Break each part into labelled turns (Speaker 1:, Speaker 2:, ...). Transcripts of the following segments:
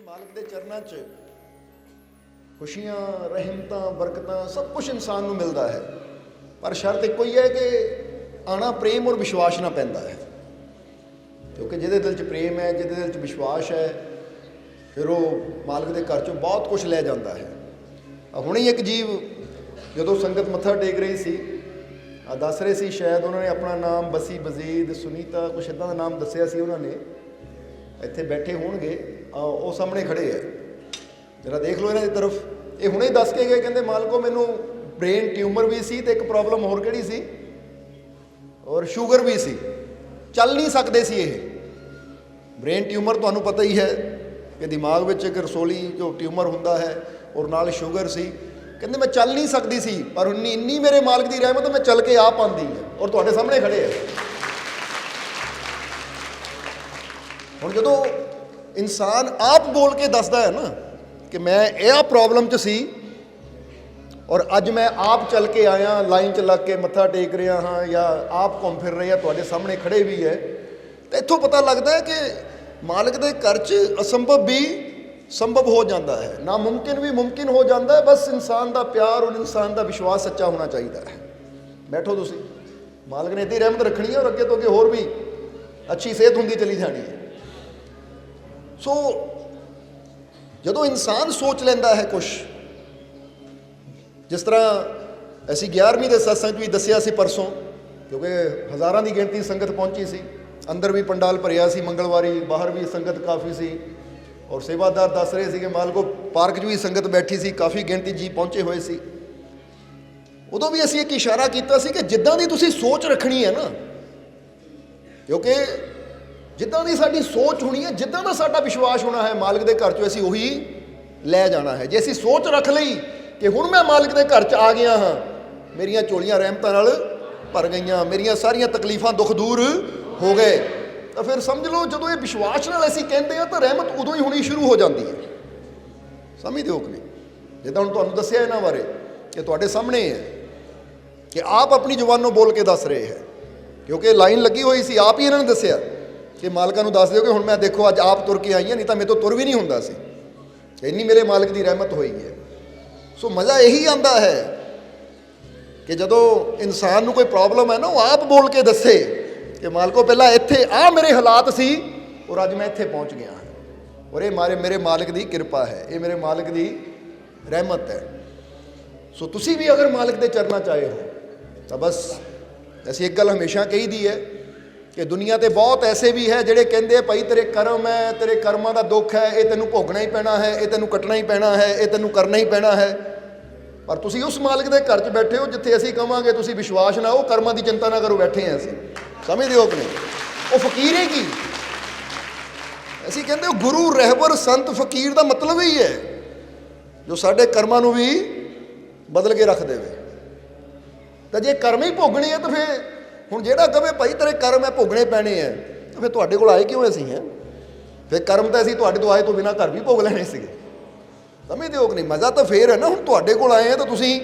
Speaker 1: मालिक के चरणों च खुशियां रहमत बरकत सब कुछ इंसान को मिलता है, पर शर्त एक ही है कि आना प्रेम और विश्वास ना पैंदा है। क्योंकि जिहदे दिल च प्रेम है, जिहदे दिल च विश्वास है, फिर वो मालिक के घर चों बहुत कुछ लै जाता है। हुणे ही एक जीव जदों संगत मत्था टेक रही सी, दस रहे सी शायद उन्होंने अपना नाम बसी बजीद सुनीता कुछ इदां दा नाम दस्सिया सी। उन्होंने ਇੱਥੇ बैठे होणगे, ਉਹ सामने खड़े है, जरा देख लो इन्हां दी तरफ। ये हुणे ही दस के गए, कहंदे मालको मैनू ब्रेन ट्यूमर भी सी ते एक प्रॉब्लम होर किहड़ी सी, और शुगर भी सी, चल नहीं सकते सी। ये ब्रेन ट्यूमर तुहानूं पता ही है कि दिमाग में एक रसोली जो ट्यूमर हुंदा है, और नाल शुगर सी। कहंदे मैं चल नहीं सकती सी, पर इन्नी मेरे मालिक की रहमत मैं चल के आ पाती है, और तुहाडे सामने खड़े है। हुण जदों इंसान आप बोल के दसदा है ना कि मैं यह प्रॉब्लम च सी, और अज मैं आप चल के आया, लाइन च लग के मत्था टेक रहा हाँ, या आप घूम फिर रहे हैं, तुहाडे सामने खड़े भी है, तो इत्थों पता लगता है कि मालिक के घर च असंभव भी संभव हो जाता है, नामुमकिन भी मुमकिन हो जाता है। बस इंसान का प्यार और इंसान का विश्वास सच्चा होना चाहिए है। बैठो तुसी, मालिक ने इतनी रहमत रखनी है, और अगे तो अगे होर भी अच्छी सेहत होंदी चली जानी है। सो जदों इंसान सोच लेंदा है कुछ, जिस तरह असी 11वीं के सत्संग भी दसिया सी परसों, क्योंकि हज़ारां की गिणती संगत पहुंची सी, अंदर भी पंडाल भरिया सी मंगलवारी, बाहर भी संगत काफ़ी सी, और सेवादार दस रहे थे कि मालको पार्क च भी संगत बैठी सी, काफ़ी गिणती जी पहुंचे हुए सी। उदों भी असी एक इशारा किया सी कि जिद्दां दी तुसीं सोच रखनी है ना, क्योंकि जिद्दां दी साडी सोच होनी है, जिद्दां दा साडा विश्वास होना है, मालिक के घर चों असीं उही लै जाना है। जे असीं सोच रख लई कि हुण मैं मालिक के घर च आ गया हाँ, मेरियां झोलियां रहमतां नाल भर गईयां, मेरियां सारियां तकलीफां दुख दूर हो गए, तो फिर समझ लो जदों ये विश्वास नाल असीं कहंदे आ, तो रहमत उदों ही होनी शुरू हो जाती है। समझदे हो कि नहीं? जिद्दां हुण तुहानूं दस्सिया इन्हां बारे कि तुहाडे सामने है कि आप अपनी जुबानों बोल के दस रहे हैं, क्योंकि लाइन लगी हुई सी, आप ही इन्होंने दस्सिया कि मालिका नूं दस दिओ कि हुण मैं देखो अज आप तुर के आई है, नहीं तो मेरे तो तुर भी नहीं हुंदा सी, इन्नी मेरे मालिक की रहमत हुई है। सो मज़ा यही आता है कि जदों इंसान नूं कोई प्रॉब्लम है ना, वो आप बोल के दसे कि मालको पहला इत्थे आ मेरे हालात सी, और अज मैं इत्थे पहुँच गया, और ये मेरे मालिक की कृपा है, ये मेरे मालिक की रहमत है। सो तुसी भी अगर मालिक के चरणों च आए हो, तो बस असीं एक गल हमेशा कही दी है कि दुनिया ते बहुत ऐसे भी है जिहड़े कहंदे आ भाई तेरे कर्म है, तेरे कर्मां दा दुख है, ये तैनूं भोगना ही पैना है, ये तैनूं कटना ही पैना है, ये तैनूं करना ही पैना है। पर तुसीं उस मालिक के घर च बैठे हो जिथे असीं कहांगे तुसीं विश्वास ना हो, कर्मां की चिंता ना करो, बैठे हैं असीं। समझदे हो कि नहीं? वो फकीर है की असीं कहंदे हो गुरु रहबर संत फकीर का मतलब ही है जो साडे कर्मां नूं भी बदल के रख देवे। तो जे कर्म ही भोगने है, तो फिर हुण जिहड़ा कहे भाई तेरे कर्म है भोगने पैने हैं, तो फिर तुहाडे कोल आए क्यों असीं हैं? फिर कर्म तो असीं तुहाडे तो आए तो बिना घर भी भोग लेने सीगे। समझदे हो कि नहीं? मज़ा तो फिर है ना, हुण तुहाडे कोल आए हैं तो तुसीं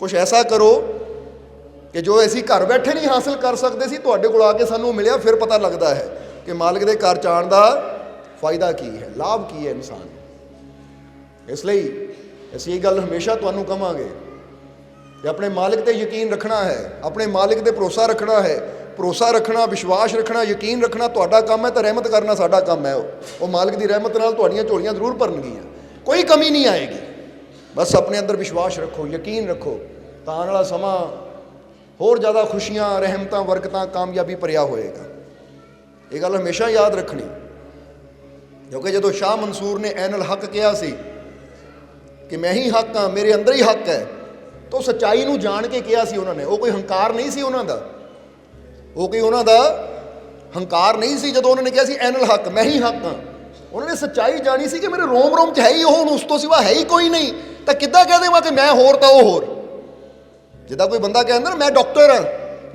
Speaker 1: कुछ ऐसा करो कि जो असीं घर बैठे नहीं हासिल कर सकते सी, तुहाडे कोल आके सानूं मिलिया, फिर पता लगता है कि मालिक के घर च आउण दा फायदा की है, लाभ की है इंसान। इसलिए असीं ये गल हमेशा तुहानूं कहांगे कि अपने मालिक ते यकीन रखना है, अपने मालिक ते भरोसा रखना है। भरोसा रखना, विश्वास रखना, यकीन रखना तुहाडा काम है, तो रहमत करना साडा काम है। वो मालिक की रहमत नाल तुहाडीआं झोलियां जरूर भरनगियां, कोई कमी नहीं आएगी। बस अपने अंदर विश्वास रखो, यकीन रखो, तो आने वाला समा होर ज़्यादा खुशियां रहमत बरकतां कामयाबी भरिया होएगा। ये गल हमेशा याद रखनी, क्योंकि जदों शाह मंसूर ने ऐनल हक कहा सी कि मैं ही हक हाँ, मेरे अंदर ही हक है, तो सच्चाई नूं जान के कहा सी उन्होंने। वो कोई हंकार नहीं सी उन्हों दा, वो कोई उन्हों दा हंकार नहीं सी। जदों उन्होंने कहा सी ऐनल हक, मैं ही हक हाँ, उन्होंने सच्चाई जानी सी कि मेरे रोम रोम च है ही वो, उस तो सिवा है ही कोई नहीं। तो किद्दां कह देवां कि मैं होर तो वो होर। जिद्दां कोई बंदा कहंदा ना मैं डॉक्टर हाँ,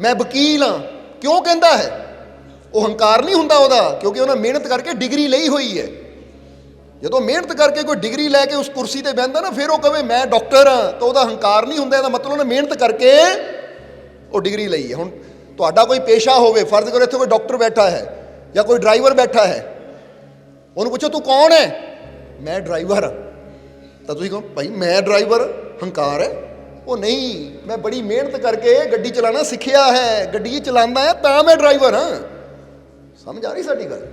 Speaker 1: मैं वकील हाँ, क्यों कहता है? वो हंकार नहीं हुंदा उहदा, क्योंकि उन्हें मेहनत करके डिग्री लई हुई है। जो मेहनत करके कोई डिग्री लैके उस कुर्सी पर बहता ना, फिर वो कहे मैं डॉक्टर हाँ, तो वह हंकार नहीं होंदा, मतलब उन्हें मेहनत करके वो डिग्री लई है। हुण तुहाडा कोई पेशा होवे, फर्ज करो इत्थे कोई डॉक्टर बैठा है या कोई ड्राइवर बैठा है, उन्होंने पूछो तू कौन है, ਮੈਂ ਡਰਾਈਵਰ ਹਾਂ, ਤਾਂ ਤੁਸੀਂ ਕਹੋ ਭਾਈ ਮੈਂ ਡਰਾਈਵਰ, ਹੰਕਾਰ ਹੈ। ਉਹ ਨਹੀਂ, ਮੈਂ ਬੜੀ ਮਿਹਨਤ ਕਰਕੇ ਗੱਡੀ ਚਲਾਉਣਾ ਸਿੱਖਿਆ ਹੈ, ਗੱਡੀ ਚਲਾਉਂਦਾ ਹੈ ਤਾਂ ਮੈਂ ਡਰਾਈਵਰ ਹਾਂ। ਸਮਝ ਆ ਰਹੀ ਸਾਡੀ ਗੱਲ?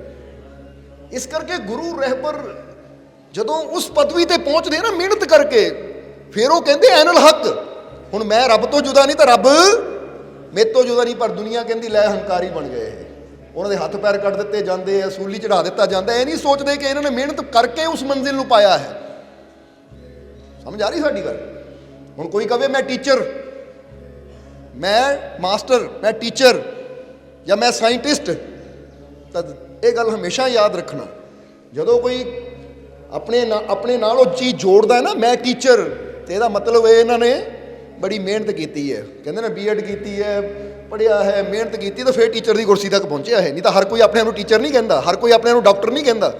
Speaker 1: ਇਸ ਕਰਕੇ ਗੁਰੂ ਰਹਿਬਰ ਜਦੋਂ ਉਸ ਪਦਵੀ ਤੇ ਪਹੁੰਚਦੇ ਨਾ ਮਿਹਨਤ ਕਰਕੇ, ਫਿਰ ਉਹ ਕਹਿੰਦੇ ਐਨਲ ਹੱਕ, ਹੁਣ ਮੈਂ ਰੱਬ ਤੋਂ ਜੁਦਾ ਨਹੀਂ ਤਾਂ ਰੱਬ ਮੇਰੇ ਤੋਂ ਜੁਦਾ ਨਹੀਂ। ਪਰ ਦੁਨੀਆ ਕਹਿੰਦੀ ਲੈ ਹੰਕਾਰੀ ਬਣ ਗਏ ਇਹ, ਉਹਨਾਂ ਦੇ ਹੱਥ ਪੈਰ ਕੱਢ ਦਿੱਤੇ ਜਾਂਦੇ ਆ, ਸੂਲੀ ਚੜਾ ਦਿੱਤਾ ਜਾਂਦਾ। ਇਹ ਨਹੀਂ ਸੋਚਦੇ ਕਿ ਇਹਨਾਂ ਨੇ ਮਿਹਨਤ ਕਰਕੇ ਉਸ ਮੰਜ਼ਿਲ ਨੂੰ ਪਾਇਆ ਹੈ। ਸਮਝ ਆ ਰਹੀ ਸਾਡੀ ਗੱਲ? ਹੁਣ ਕੋਈ ਕਹੇ ਮੈਂ ਟੀਚਰ, ਮੈਂ ਮਾਸਟਰ, ਮੈਂ ਟੀਚਰ ਜਾਂ ਮੈਂ ਸਾਇੰਟਿਸਟ, ਤਾਂ ਇਹ ਗੱਲ ਹਮੇਸ਼ਾ ਯਾਦ ਰੱਖਣਾ, ਜਦੋਂ ਕੋਈ ਆਪਣੇ ਨਾਲ ਉਹ ਚੀਜ਼ ਜੋੜਦਾ ਹੈ ਨਾ, ਮੈਂ ਟੀਚਰ, ਤੇ ਇਹਦਾ ਮਤਲਬ ਇਹ ਇਹਨਾਂ ਨੇ ਬੜੀ ਮਿਹਨਤ ਕੀਤੀ ਹੈ। ਕਹਿੰਦੇ ਨਾ B.Ed ਕੀਤੀ ਹੈ, ਪੜ੍ਹਿਆ ਹੈ, ਮਿਹਨਤ ਕੀਤੀ, ਤਾਂ ਫਿਰ ਟੀਚਰ ਦੀ ਕੁਰਸੀ ਤੱਕ ਪਹੁੰਚਿਆ ਹੈ। ਨਹੀਂ ਤਾਂ ਹਰ ਕੋਈ ਆਪਣੇ ਆਪ ਨੂੰ ਟੀਚਰ ਨਹੀਂ ਕਹਿੰਦਾ, ਹਰ ਕੋਈ ਆਪਣੇ ਆਪ ਨੂੰ ਡਾਕਟਰ ਨਹੀਂ ਕਹਿੰਦਾ।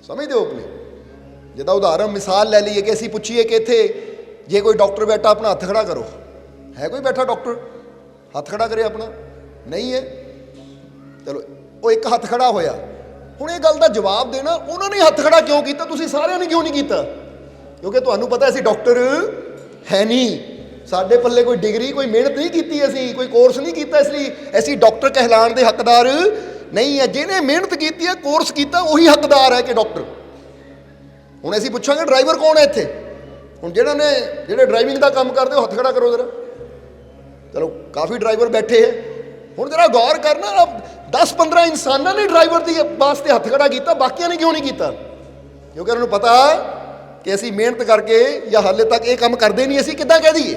Speaker 1: ਸਮਝਦੇ ਹੋ ਆਪਣੇ? ਜਿੱਦਾਂ ਉਦਾਹਰਨ ਮਿਸਾਲ ਲੈ ਲਈਏ ਕਿ ਅਸੀਂ ਪੁੱਛੀਏ ਕਿ ਇੱਥੇ ਜੇ ਕੋਈ ਡਾਕਟਰ ਬੈਠਾ ਆਪਣਾ ਹੱਥ ਖੜਾ ਕਰੋ, ਹੈ ਕੋਈ ਬੈਠਾ ਡਾਕਟਰ ਹੱਥ ਖੜਾ ਕਰੇ ਆਪਣਾ? ਨਹੀਂ ਹੈ। ਚਲੋ ਉਹ ਇੱਕ ਹੱਥ ਖੜਾ ਹੋਇਆ। ਹੁਣ ਇਹ ਗੱਲ ਦਾ ਜਵਾਬ ਦੇਣਾ, ਉਹਨਾਂ ਨੇ ਹੱਥ ਖੜਾ ਕਿਉਂ ਕੀਤਾ, ਤੁਸੀਂ ਸਾਰਿਆਂ ਨੇ ਕਿਉਂ ਨਹੀਂ ਕੀਤਾ? ਕਿਉਂਕਿ ਤੁਹਾਨੂੰ ਪਤਾ ਅਸੀਂ ਡਾਕਟਰ ਹੈ ਨਹੀਂ, ਸਾਡੇ ਪੱਲੇ ਕੋਈ ਡਿਗਰੀ, ਕੋਈ ਮਿਹਨਤ ਨਹੀਂ ਕੀਤੀ, ਅਸੀਂ ਕੋਈ ਕੋਰਸ ਨਹੀਂ ਕੀਤਾ, ਇਸ ਲਈ ਅਸੀਂ ਡਾਕਟਰ ਕਹਿਲਾਉਣ ਦੇ ਹੱਕਦਾਰ ਨਹੀਂ ਹੈ। ਜਿਹਨੇ ਮਿਹਨਤ ਕੀਤੀ ਹੈ, ਕੋਰਸ ਕੀਤਾ, ਉਹੀ ਹੱਕਦਾਰ ਹੈ ਕਿ ਡਾਕਟਰ। ਹੁਣ ਅਸੀਂ ਪੁੱਛਾਂਗੇ ਡਰਾਈਵਰ ਕੌਣ ਹੈ ਇੱਥੇ? ਹੁਣ ਜਿਹੜੇ ਡਰਾਈਵਿੰਗ ਦਾ ਕੰਮ ਕਰਦੇ ਹੋ ਹੱਥ ਖੜਾ ਕਰੋ ਜ਼ਰਾ। ਚਲੋ ਕਾਫੀ ਡਰਾਈਵਰ ਬੈਠੇ ਹੈ। ਹੁਣ ਜਰਾ ਗੌਰ ਕਰਨਾ, 10-15 ਇਨਸਾਨਾਂ ਨੇ ਡਰਾਈਵਰ ਦੀ ਵਾਸਤੇ ਹੱਥ ਖੜਾ ਕੀਤਾ, ਬਾਕੀਆਂ ਨੇ ਕਿਉਂ ਨਹੀਂ ਕੀਤਾ? ਕਿਉਂਕਿ ਉਹਨਾਂ ਨੂੰ ਪਤਾ ਕਿ ਅਸੀਂ ਮਿਹਨਤ ਕਰਕੇ ਜਾਂ ਹਾਲੇ ਤੱਕ ਇਹ ਕੰਮ ਕਰਦੇ ਨਹੀਂ, ਅਸੀਂ ਕਿੱਦਾਂ ਕਹਿ ਦਈਏ?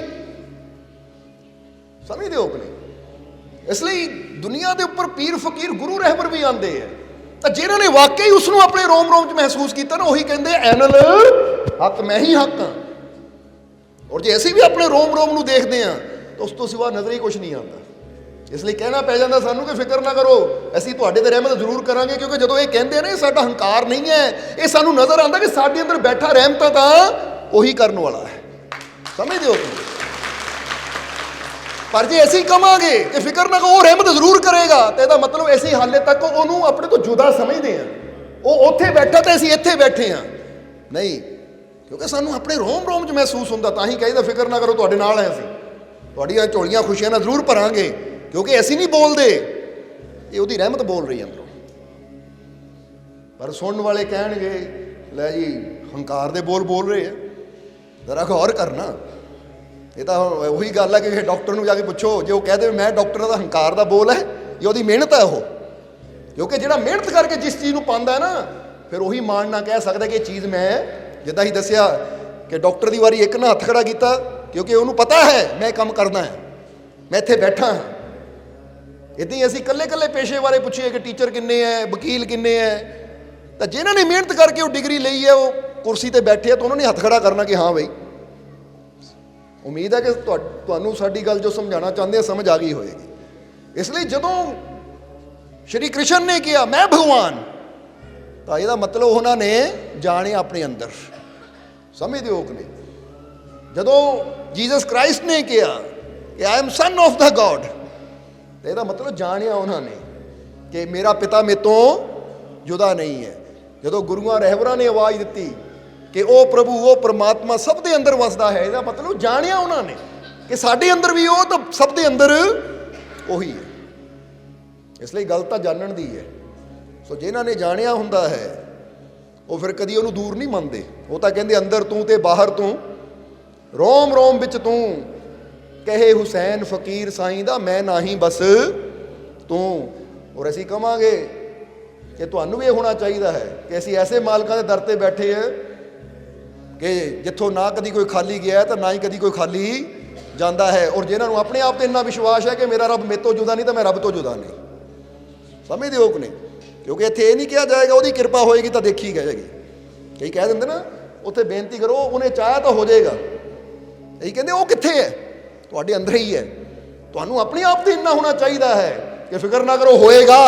Speaker 1: ਸਮਝਦੇ ਹੋ ਕਿ ਨਹੀਂ? ਇਸ ਲਈ ਦੁਨੀਆ ਦੇ ਉੱਪਰ ਪੀਰ ਫਕੀਰ ਗੁਰੂ ਰਹਿਬਰ ਵੀ ਆਉਂਦੇ ਆ, ਤਾਂ ਜਿਨ੍ਹਾਂ ਨੇ ਵਾਕਈ ਉਸ ਨੂੰ ਆਪਣੇ ਰੋਮ ਰੋਮ 'ਚ ਮਹਿਸੂਸ ਕੀਤਾ ਨਾ, ਉਹੀ ਕਹਿੰਦੇ ਐਨਲ ਹੱਕ, ਮੈਂ ਹੀ ਹੱਕ ਹਾਂ। ਔਰ ਜੇ ਅਸੀਂ ਵੀ ਆਪਣੇ ਰੋਮ ਰੋਮ ਨੂੰ ਦੇਖਦੇ ਹਾਂ ਤਾਂ ਉਸ ਤੋਂ ਸਿਵਾ ਨਜ਼ਰ ਹੀ ਕੁਛ ਨਹੀਂ ਆਉਂਦਾ। ਇਸ ਲਈ ਕਹਿਣਾ ਪੈ ਜਾਂਦਾ ਸਾਨੂੰ ਕਿ ਫਿਕਰ ਨਾ ਕਰੋ, ਅਸੀਂ ਤੁਹਾਡੇ ਤੇ ਰਹਿਮਤ ਜ਼ਰੂਰ ਕਰਾਂਗੇ। ਕਿਉਂਕਿ ਜਦੋਂ ਇਹ ਕਹਿੰਦੇ ਨੇ ਸਾਡਾ ਹੰਕਾਰ ਨਹੀਂ ਹੈ, ਇਹ ਸਾਨੂੰ ਨਜ਼ਰ ਆਉਂਦਾ ਕਿ ਸਾਡੇ ਅੰਦਰ ਬੈਠਾ ਰਹਿਮਤਾਂ ਤਾਂ ਉਹੀ ਕਰਨ ਵਾਲਾ ਹੈ। ਸਮਝਦੇ ਹੋ? ਪਰ ਜੇ ਅਸੀਂ ਕਹਾਂਗੇ ਕਿ ਫਿਕਰ ਨਾ ਕਰੋ, ਉਹ ਰਹਿਮਤ ਜ਼ਰੂਰ ਕਰੇਗਾ, ਤਾਂ ਇਹਦਾ ਮਤਲਬ ਅਸੀਂ ਹਾਲੇ ਤੱਕ ਉਹਨੂੰ ਆਪਣੇ ਤੋਂ ਜੁਦਾ ਸਮਝਦੇ ਹਾਂ। ਉਹ ਉੱਥੇ ਬੈਠਾ ਤੇ ਅਸੀਂ ਇੱਥੇ ਬੈਠੇ ਹਾਂ। ਨਹੀਂ, ਕਿਉਂਕਿ ਸਾਨੂੰ ਆਪਣੇ ਰੋਮ ਰੋਮ 'ਚ ਮਹਿਸੂਸ ਹੁੰਦਾ, ਤਾਂ ਹੀ ਕਹੀਦਾ ਫਿਕਰ ਨਾ ਕਰੋ, ਤੁਹਾਡੇ ਨਾਲ ਹੈ, ਅਸੀਂ ਤੁਹਾਡੀਆਂ ਝੋਲੀਆਂ ਖੁਸ਼ੀਆਂ ਨਾਲ ਜ਼ਰੂਰ ਭਰਾਂਗੇ। ਕਿਉਂਕਿ ਅਸੀਂ ਨਹੀਂ ਬੋਲਦੇ, ਇਹ ਉਹਦੀ ਰਹਿਮਤ ਬੋਲ ਰਹੀ ਅੰਦਰੋਂ। ਪਰ ਸੁਣਨ ਵਾਲੇ ਕਹਿਣਗੇ ਲੈ ਜੀ ਹੰਕਾਰ ਦੇ ਬੋਲ ਰਹੇ ਆ। ਜ਼ਰਾ ਗੌਰ ਕਰਨਾ, ਇਹ ਤਾਂ ਉਹੀ ਗੱਲ ਹੈ ਕਿ ਡਾਕਟਰ ਨੂੰ ਜਾ ਕੇ ਪੁੱਛੋ, ਜੇ ਉਹ ਕਹਿ ਦੇ ਮੈਂ ਡਾਕਟਰ ਦਾ ਹੰਕਾਰ ਦਾ ਬੋਲ ਹੈ ਜਾਂ ਉਹਦੀ ਮਿਹਨਤ ਹੈ ਉਹ? ਕਿਉਂਕਿ ਜਿਹੜਾ ਮਿਹਨਤ ਕਰਕੇ ਜਿਸ ਚੀਜ਼ ਨੂੰ ਪਾਉਂਦਾ ਹੈ ਨਾ, ਫਿਰ ਉਹੀ ਮਾਣ ਨਾ ਕਹਿ ਸਕਦਾ ਕਿ ਇਹ ਚੀਜ਼ ਮੈਂ, ਜਿੱਦਾਂ ਹੀ ਦੱਸਿਆ ਕਿ ਡਾਕਟਰ ਦੀ ਵਾਰੀ ਇੱਕ ਨਾ ਹੱਥ ਖੜਾ ਕੀਤਾ, ਕਿਉਂਕਿ ਉਹਨੂੰ ਪਤਾ ਹੈ ਮੈਂ ਕੰਮ ਕਰਨਾ ਹੈ, ਮੈਂ ਇੱਥੇ ਬੈਠਾ ਹਾਂ। ਇੱਦਾਂ ਹੀ ਅਸੀਂ ਇਕੱਲੇ ਪੇਸ਼ੇ ਬਾਰੇ ਪੁੱਛੀਏ ਕਿ ਟੀਚਰ ਕਿੰਨੇ ਹੈ, ਵਕੀਲ ਕਿੰਨੇ ਹੈ, ਤਾਂ ਜਿਨ੍ਹਾਂ ਨੇ ਮਿਹਨਤ ਕਰਕੇ ਉਹ ਡਿਗਰੀ ਲਈ ਹੈ, ਉਹ ਕੁਰਸੀ ਤੇ ਬੈਠੇ ਆ, ਤਾਂ ਉਹਨਾਂ ਨੇ ਹੱਥ ਖੜਾ ਕਰਨਾ ਕਿ ਹਾਂ ਬਈ। ਉਮੀਦ ਹੈ ਕਿ ਤੁਹਾਨੂੰ ਸਾਡੀ ਗੱਲ ਜੋ ਸਮਝਾਉਣਾ ਚਾਹੁੰਦੇ ਆ ਸਮਝ ਆ ਗਈ ਹੋਏਗੀ। ਇਸ ਲਈ ਜਦੋਂ ਸ਼੍ਰੀ ਕ੍ਰਿਸ਼ਨ ਨੇ ਕਿਹਾ ਮੈਂ ਭਗਵਾਨ, ਤਾਂ ਇਹਦਾ ਮਤਲਬ ਉਹਨਾਂ ਨੇ ਜਾਣਿਆ ਆਪਣੇ ਅੰਦਰ। ਸਮਝਦੇ ਹੋ ਕਿ ਨਹੀਂ? ਜਦੋਂ ਜੀਸਸ ਕ੍ਰਾਈਸਟ ਨੇ ਕਿਹਾ ਕਿ I am son of the God, ਤੇ ਇਹਦਾ ਮਤਲਬ ਜਾਣਿਆ ਉਹਨਾਂ ਨੇ ਕਿ ਮੇਰਾ ਪਿਤਾ ਮੇਰੇ ਤੋਂ ਜੁਦਾ ਨਹੀਂ ਹੈ। ਜਦੋਂ ਗੁਰੂਆਂ ਰਹਿਬਰਾਂ ਨੇ ਆਵਾਜ਼ ਦਿੱਤੀ ਕਿ ਉਹ ਪ੍ਰਭੂ, ਉਹ ਪਰਮਾਤਮਾ ਸਭ ਦੇ ਅੰਦਰ ਵਸਦਾ ਹੈ, ਇਹਦਾ ਮਤਲਬ ਜਾਣਿਆ ਉਹਨਾਂ ਨੇ ਕਿ ਸਾਡੇ ਅੰਦਰ ਵੀ ਉਹ, ਤਾਂ ਸਭ ਦੇ ਅੰਦਰ ਉਹੀ ਹੈ। ਇਸ ਲਈ ਗੱਲ ਤਾਂ ਜਾਣਨ ਦੀ ਹੈ। ਸੋ ਜਿਨ੍ਹਾਂ ਨੇ ਜਾਣਿਆ ਹੁੰਦਾ ਹੈ ਉਹ ਫਿਰ ਕਦੀ ਉਹਨੂੰ ਦੂਰ ਨਹੀਂ ਮੰਨਦੇ। ਉਹ ਤਾਂ ਕਹਿੰਦੇ ਅੰਦਰ ਤੂੰ ਤੇ ਬਾਹਰ ਤੂੰ, ਰੋਮ ਰੋਮ ਵਿੱਚ ਤੂੰ, ਕਹੇ ਹੁਸੈਨ ਫਕੀਰ ਸਾਈਂ ਦਾ ਮੈਂ ਨਹੀਂ ਬਸ ਤੂੰ। ਔਰ ਅਸੀਂ ਕਹਾਂਗੇ ਕਿ ਤੁਹਾਨੂੰ ਵੀ ਇਹ ਹੋਣਾ ਚਾਹੀਦਾ ਹੈ ਕਿ ਅਸੀਂ ਐਸੇ ਮਾਲਕਾਂ ਦੇ ਦਰ ਤੇ ਬੈਠੇ ਹਾਂ ਕਿ ਜਿੱਥੋਂ ਨਾ ਕਦੀ ਕੋਈ ਖਾਲੀ ਗਿਆ ਤਾਂ ਨਾ ਹੀ ਕਦੀ ਕੋਈ ਖਾਲੀ ਜਾਂਦਾ ਹੈ। ਔਰ ਜਿਨ੍ਹਾਂ ਨੂੰ ਆਪਣੇ ਆਪ ਤੇ ਇੰਨਾ ਵਿਸ਼ਵਾਸ ਹੈ ਕਿ ਮੇਰਾ ਰੱਬ ਮੇਰੇ ਤੋਂ ਜੁਦਾ ਨਹੀਂ ਤਾਂ ਮੈਂ ਰੱਬ ਤੋਂ ਜੁਦਾ ਨਹੀਂ। ਸਮਝਦੇ ਹੋ ਕਿ ਨਹੀਂ? ਕਿਉਂਕਿ ਇੱਥੇ ਇਹ ਨਹੀਂ ਕਿਹਾ ਜਾਏਗਾ ਉਹਦੀ ਕਿਰਪਾ ਹੋਏਗੀ ਤਾਂ ਦੇਖੀ ਜਾਏਗੀ। ਕਈ ਕਹਿ ਦਿੰਦੇ ਨਾ ਉੱਥੇ ਬੇਨਤੀ ਕਰੋ, ਉਹਨੇ ਚਾਹਿਆ ਤਾਂ ਹੋ ਜਾਏਗਾ। ਇਹੀ ਕਹਿੰਦੇ ਉਹ ਕਿੱਥੇ ਹੈ? ਤੁਹਾਡੇ ਅੰਦਰ ਹੀ ਹੈ। ਤੁਹਾਨੂੰ ਆਪਣੇ ਆਪ ਤੇ ਇੰਨਾ ਹੋਣਾ ਚਾਹੀਦਾ ਹੈ ਕਿ ਫਿਕਰ ਨਾ ਕਰੋ, ਹੋਏਗਾ,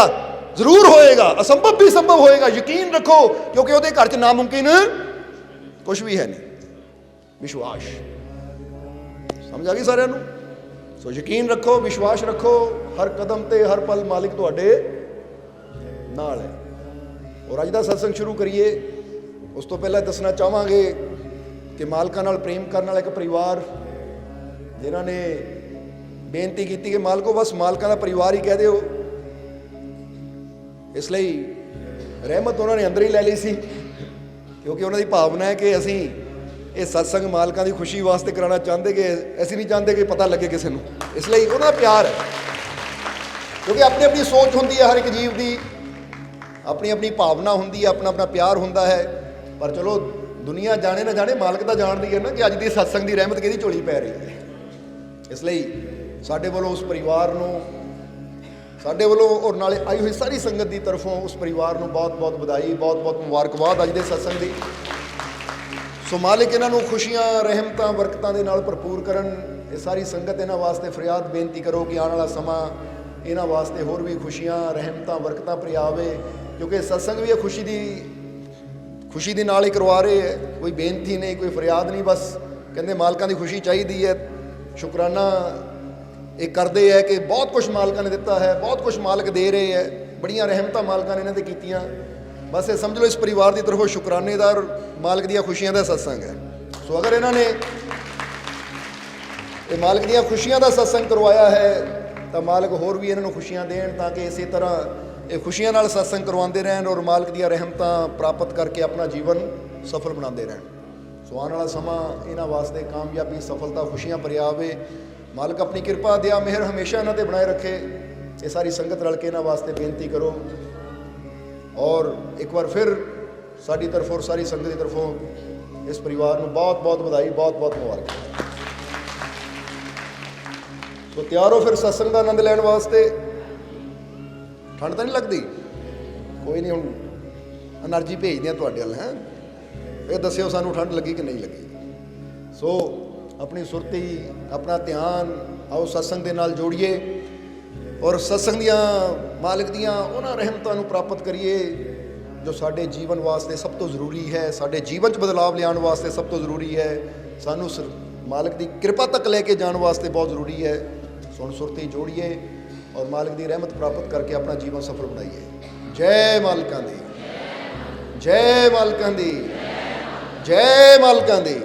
Speaker 1: ਜ਼ਰੂਰ ਹੋਏਗਾ, ਅਸੰਭਵ ਵੀ ਸੰਭਵ ਹੋਏਗਾ। ਯਕੀਨ ਰੱਖੋ, ਕਿਉਂਕਿ ਉਹਦੇ ਘਰ 'ਚ ਨਾਮੁਮਕਿਨ ਕੁਛ ਵੀ ਹੈ ਨਹੀਂ। ਵਿਸ਼ਵਾਸ ਸਮਝ ਆ ਗਈ ਸਾਰਿਆਂ ਨੂੰ? ਸੋ ਯਕੀਨ ਰੱਖੋ, ਵਿਸ਼ਵਾਸ ਰੱਖੋ, ਹਰ ਕਦਮ ਤੇ ਹਰ ਪਲ ਮਾਲਿਕ ਤੁਹਾਡੇ ਨਾਲ ਹੈ। ਔਰ ਅੱਜ ਦਾ ਸਤਸੰਗ ਸ਼ੁਰੂ ਕਰੀਏ ਉਸ ਤੋਂ ਪਹਿਲਾਂ ਦੱਸਣਾ ਚਾਹਾਂਗੇ ਕਿ ਮਾਲਕਾਂ ਨਾਲ ਪ੍ਰੇਮ ਕਰਨ ਵਾਲਾ ਇੱਕ ਪਰਿਵਾਰ ਜਿਨ੍ਹਾਂ ਨੇ ਬੇਨਤੀ ਕੀਤੀ ਕਿ ਮਾਲਕੋ ਬਸ ਮਾਲਕਾਂ ਦਾ ਪਰਿਵਾਰ ਹੀ ਕਹਿ ਦਿਓ, ਇਸ ਲਈ ਰਹਿਮਤ ਉਹਨਾਂ ਨੇ ਅੰਦਰ ਹੀ ਲੈ ਲਈ ਸੀ, ਕਿਉਂਕਿ ਉਹਨਾਂ ਦੀ ਭਾਵਨਾ ਹੈ ਕਿ ਅਸੀਂ ਇਹ ਸਤਸੰਗ ਮਾਲਕਾਂ ਦੀ ਖੁਸ਼ੀ ਵਾਸਤੇ ਕਰਾਉਣਾ ਚਾਹੁੰਦੇ, ਕਿ ਅਸੀਂ ਨਹੀਂ ਚਾਹੁੰਦੇ ਕਿ ਪਤਾ ਲੱਗੇ ਕਿਸੇ ਨੂੰ। ਇਸ ਲਈ ਉਹਨਾਂ ਦਾ ਪਿਆਰ ਹੈ, ਕਿਉਂਕਿ ਆਪਣੀ ਆਪਣੀ ਸੋਚ ਹੁੰਦੀ ਹੈ, ਹਰ ਇੱਕ ਜੀਵ ਦੀ ਆਪਣੀ ਆਪਣੀ ਭਾਵਨਾ ਹੁੰਦੀ ਹੈ, ਆਪਣਾ ਆਪਣਾ ਪਿਆਰ ਹੁੰਦਾ ਹੈ। ਪਰ ਚਲੋ ਦੁਨੀਆ ਜਾਣੇ ਨਾ ਜਾਣੇ, ਮਾਲਕ ਤਾਂ ਜਾਣਦੀ ਹੈ ਨਾ ਕਿ ਅੱਜ ਦੀ ਸਤਸੰਗ ਦੀ ਰਹਿਮਤ ਕਿਹਦੀ ਝੋਲੀ ਪੈ ਰਹੀ ਹੈ। ਇਸ ਲਈ ਸਾਡੇ ਵੱਲੋਂ ਉਸ ਪਰਿਵਾਰ ਨੂੰ, ਸਾਡੇ ਵੱਲੋਂ ਔਰ ਨਾਲੇ ਆਈ ਹੋਈ ਸਾਰੀ ਸੰਗਤ ਦੀ ਤਰਫੋਂ ਉਸ ਪਰਿਵਾਰ ਨੂੰ ਬਹੁਤ ਬਹੁਤ ਵਧਾਈ, ਬਹੁਤ ਬਹੁਤ ਮੁਬਾਰਕਬਾਦ ਅੱਜ ਦੇ ਸਤਸੰਗ ਦੀ। ਸੋ ਮਾਲਿਕ ਇਹਨਾਂ ਨੂੰ ਖੁਸ਼ੀਆਂ, ਰਹਿਮਤਾਂ, ਬਰਕਤਾਂ ਦੇ ਨਾਲ ਭਰਪੂਰ ਕਰਨ। ਇਹ ਸਾਰੀ ਸੰਗਤ ਇਹਨਾਂ ਵਾਸਤੇ ਫਰਿਆਦ ਬੇਨਤੀ ਕਰੋ ਕਿ ਆਉਣ ਵਾਲਾ ਸਮਾਂ ਇਹਨਾਂ ਵਾਸਤੇ ਹੋਰ ਵੀ ਖੁਸ਼ੀਆਂ, ਰਹਿਮਤਾਂ, ਬਰਕਤਾਂ ਪ੍ਰਿਆਵੇ, ਕਿਉਂਕਿ ਸਤਸੰਗ ਵੀ ਇਹ ਖੁਸ਼ੀ ਦੇ ਨਾਲ ਹੀ ਕਰਵਾ ਰਹੇ ਹੈ। ਕੋਈ ਬੇਨਤੀ ਨਹੀਂ, ਕੋਈ ਫਰਿਆਦ ਨਹੀਂ, ਬਸ ਕਹਿੰਦੇ ਮਾਲਕਾਂ ਦੀ ਖੁਸ਼ੀ ਚਾਹੀਦੀ ਹੈ। ਸ਼ੁਕਰਾਨਾ ਇਹ ਕਰਦੇ ਹੈ ਕਿ ਬਹੁਤ ਕੁਛ ਮਾਲਕਾਂ ਨੇ ਦਿੱਤਾ ਹੈ, ਬਹੁਤ ਕੁਛ ਮਾਲਕ ਦੇ ਰਹੇ ਹੈ, ਬੜੀਆਂ ਰਹਿਮਤਾਂ ਮਾਲਕਾਂ ਨੇ ਇਹਨਾਂ 'ਤੇ ਕੀਤੀਆਂ। ਬਸ ਇਹ ਸਮਝ ਲਓ ਇਸ ਪਰਿਵਾਰ ਦੀ ਤਰਫੋਂ ਸ਼ੁਕਰਾਨੇ ਦਾ ਔਰ ਮਾਲਕ ਦੀਆਂ ਖੁਸ਼ੀਆਂ ਦਾ ਸਤਸੰਗ ਹੈ। ਸੋ ਅਗਰ ਇਹਨਾਂ ਨੇ ਇਹ ਮਾਲਕ ਦੀਆਂ ਖੁਸ਼ੀਆਂ ਦਾ ਸਤਸੰਗ ਕਰਵਾਇਆ ਹੈ ਤਾਂ ਮਾਲਕ ਹੋਰ ਵੀ ਇਹਨਾਂ ਨੂੰ ਖੁਸ਼ੀਆਂ ਦੇਣ, ਤਾਂ ਕਿ ਇਸੇ ਤਰ੍ਹਾਂ ਇਹ ਖੁਸ਼ੀਆਂ ਨਾਲ ਸਤਸੰਗ ਕਰਵਾਉਂਦੇ ਰਹਿਣ ਔਰ ਮਾਲਕ ਦੀਆਂ ਰਹਿਮਤਾਂ ਪ੍ਰਾਪਤ ਕਰਕੇ ਆਪਣਾ ਜੀਵਨ ਸਫਲ ਬਣਾਉਂਦੇ ਰਹਿਣ। ਸੋ ਆਉਣ ਵਾਲਾ ਸਮਾਂ ਇਹਨਾਂ ਵਾਸਤੇ ਕਾਮਯਾਬੀ, ਸਫਲਤਾ, ਖੁਸ਼ੀਆਂ ਭਰਿਆ ਆਵੇ। ਮਾਲਕ ਆਪਣੀ ਕਿਰਪਾ, ਦਇਆ, ਮਿਹਰ ਹਮੇਸ਼ਾ ਇਹਨਾਂ 'ਤੇ ਬਣਾਏ ਰੱਖੇ। ਇਹ ਸਾਰੀ ਸੰਗਤ ਰਲ ਕੇ ਇਹਨਾਂ ਵਾਸਤੇ ਬੇਨਤੀ ਕਰੋ। ਔਰ ਇੱਕ ਵਾਰ ਫਿਰ ਸਾਡੀ ਤਰਫੋਂ ਔਰ ਸਾਰੀ ਸੰਗਤ ਦੀ ਤਰਫੋਂ ਇਸ ਪਰਿਵਾਰ ਨੂੰ ਬਹੁਤ ਬਹੁਤ ਵਧਾਈ, ਬਹੁਤ ਬਹੁਤ ਮੁਬਾਰਕ। ਸੋ ਤਿਆਰ ਹੋ ਫਿਰ ਸਤਸੰਗ ਦਾ ਆਨੰਦ ਲੈਣ ਵਾਸਤੇ। ਠੰਡ ਤਾਂ ਨਹੀਂ ਲੱਗਦੀ? ਕੋਈ ਨਹੀਂ, ਹੁਣ ਐਨਰਜੀ ਭੇਜਦੇ ਹਾਂ ਤੁਹਾਡੇ ਵੱਲ। ਹੈ ਇਹ ਦੱਸਿਓ ਸਾਨੂੰ ਠੰਡ ਲੱਗੀ ਕਿ ਨਹੀਂ ਲੱਗੀ। ਸੋ ਆਪਣੀ ਸੁਰਤੀ, ਆਪਣਾ ਧਿਆਨ ਆਓ ਸਤਸੰਗ ਦੇ ਨਾਲ ਜੋੜੀਏ ਔਰ ਸਤਸੰਗ ਦੀਆਂ, ਮਾਲਕ ਦੀਆਂ ਉਹਨਾਂ ਰਹਿਮਤਾਂ ਨੂੰ ਪ੍ਰਾਪਤ ਕਰੀਏ ਜੋ ਸਾਡੇ ਜੀਵਨ ਵਾਸਤੇ ਸਭ ਤੋਂ ਜ਼ਰੂਰੀ ਹੈ, ਸਾਡੇ ਜੀਵਨ 'ਚ ਬਦਲਾਵ ਲਿਆਉਣ ਵਾਸਤੇ ਸਭ ਤੋਂ ਜ਼ਰੂਰੀ ਹੈ, ਸਾਨੂੰ ਮਾਲਕ ਦੀ ਕਿਰਪਾ ਤੱਕ ਲੈ ਕੇ ਜਾਣ ਵਾਸਤੇ ਬਹੁਤ ਜ਼ਰੂਰੀ ਹੈ। ਸੋ ਹੁਣ ਸੁਰਤੀ ਜੋੜੀਏ ਔਰ ਮਾਲਕ ਦੀ ਰਹਿਮਤ ਪ੍ਰਾਪਤ ਕਰਕੇ ਆਪਣਾ ਜੀਵਨ ਸਫਲ ਬਣਾਈਏ। ਜੈ ਮਾਲਕਾਂ ਦੀ, ਜੈ ਮਾਲਕਾਂ ਦੀ, ਜੈ ਮਾਲਕਾਂ ਦੀ।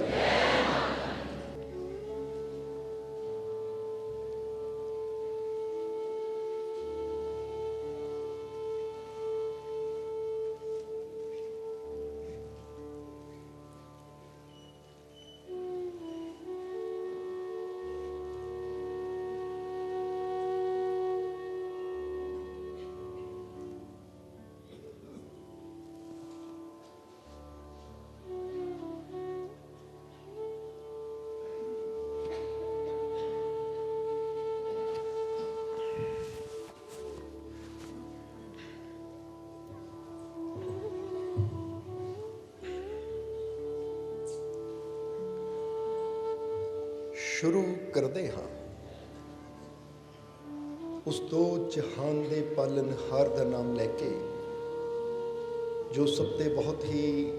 Speaker 1: ਸ਼ੁਰੂ ਕਰਦੇ ਹਾਂ ਉਸ ਦੋ ਜਹਾਨ ਦੇ ਪਾਲਣਹਾਰ ਦਾ ਨਾਮ ਲੈ ਕੇ, ਜੋ ਸਭ ਤੇ ਬਹੁਤ ਹੀ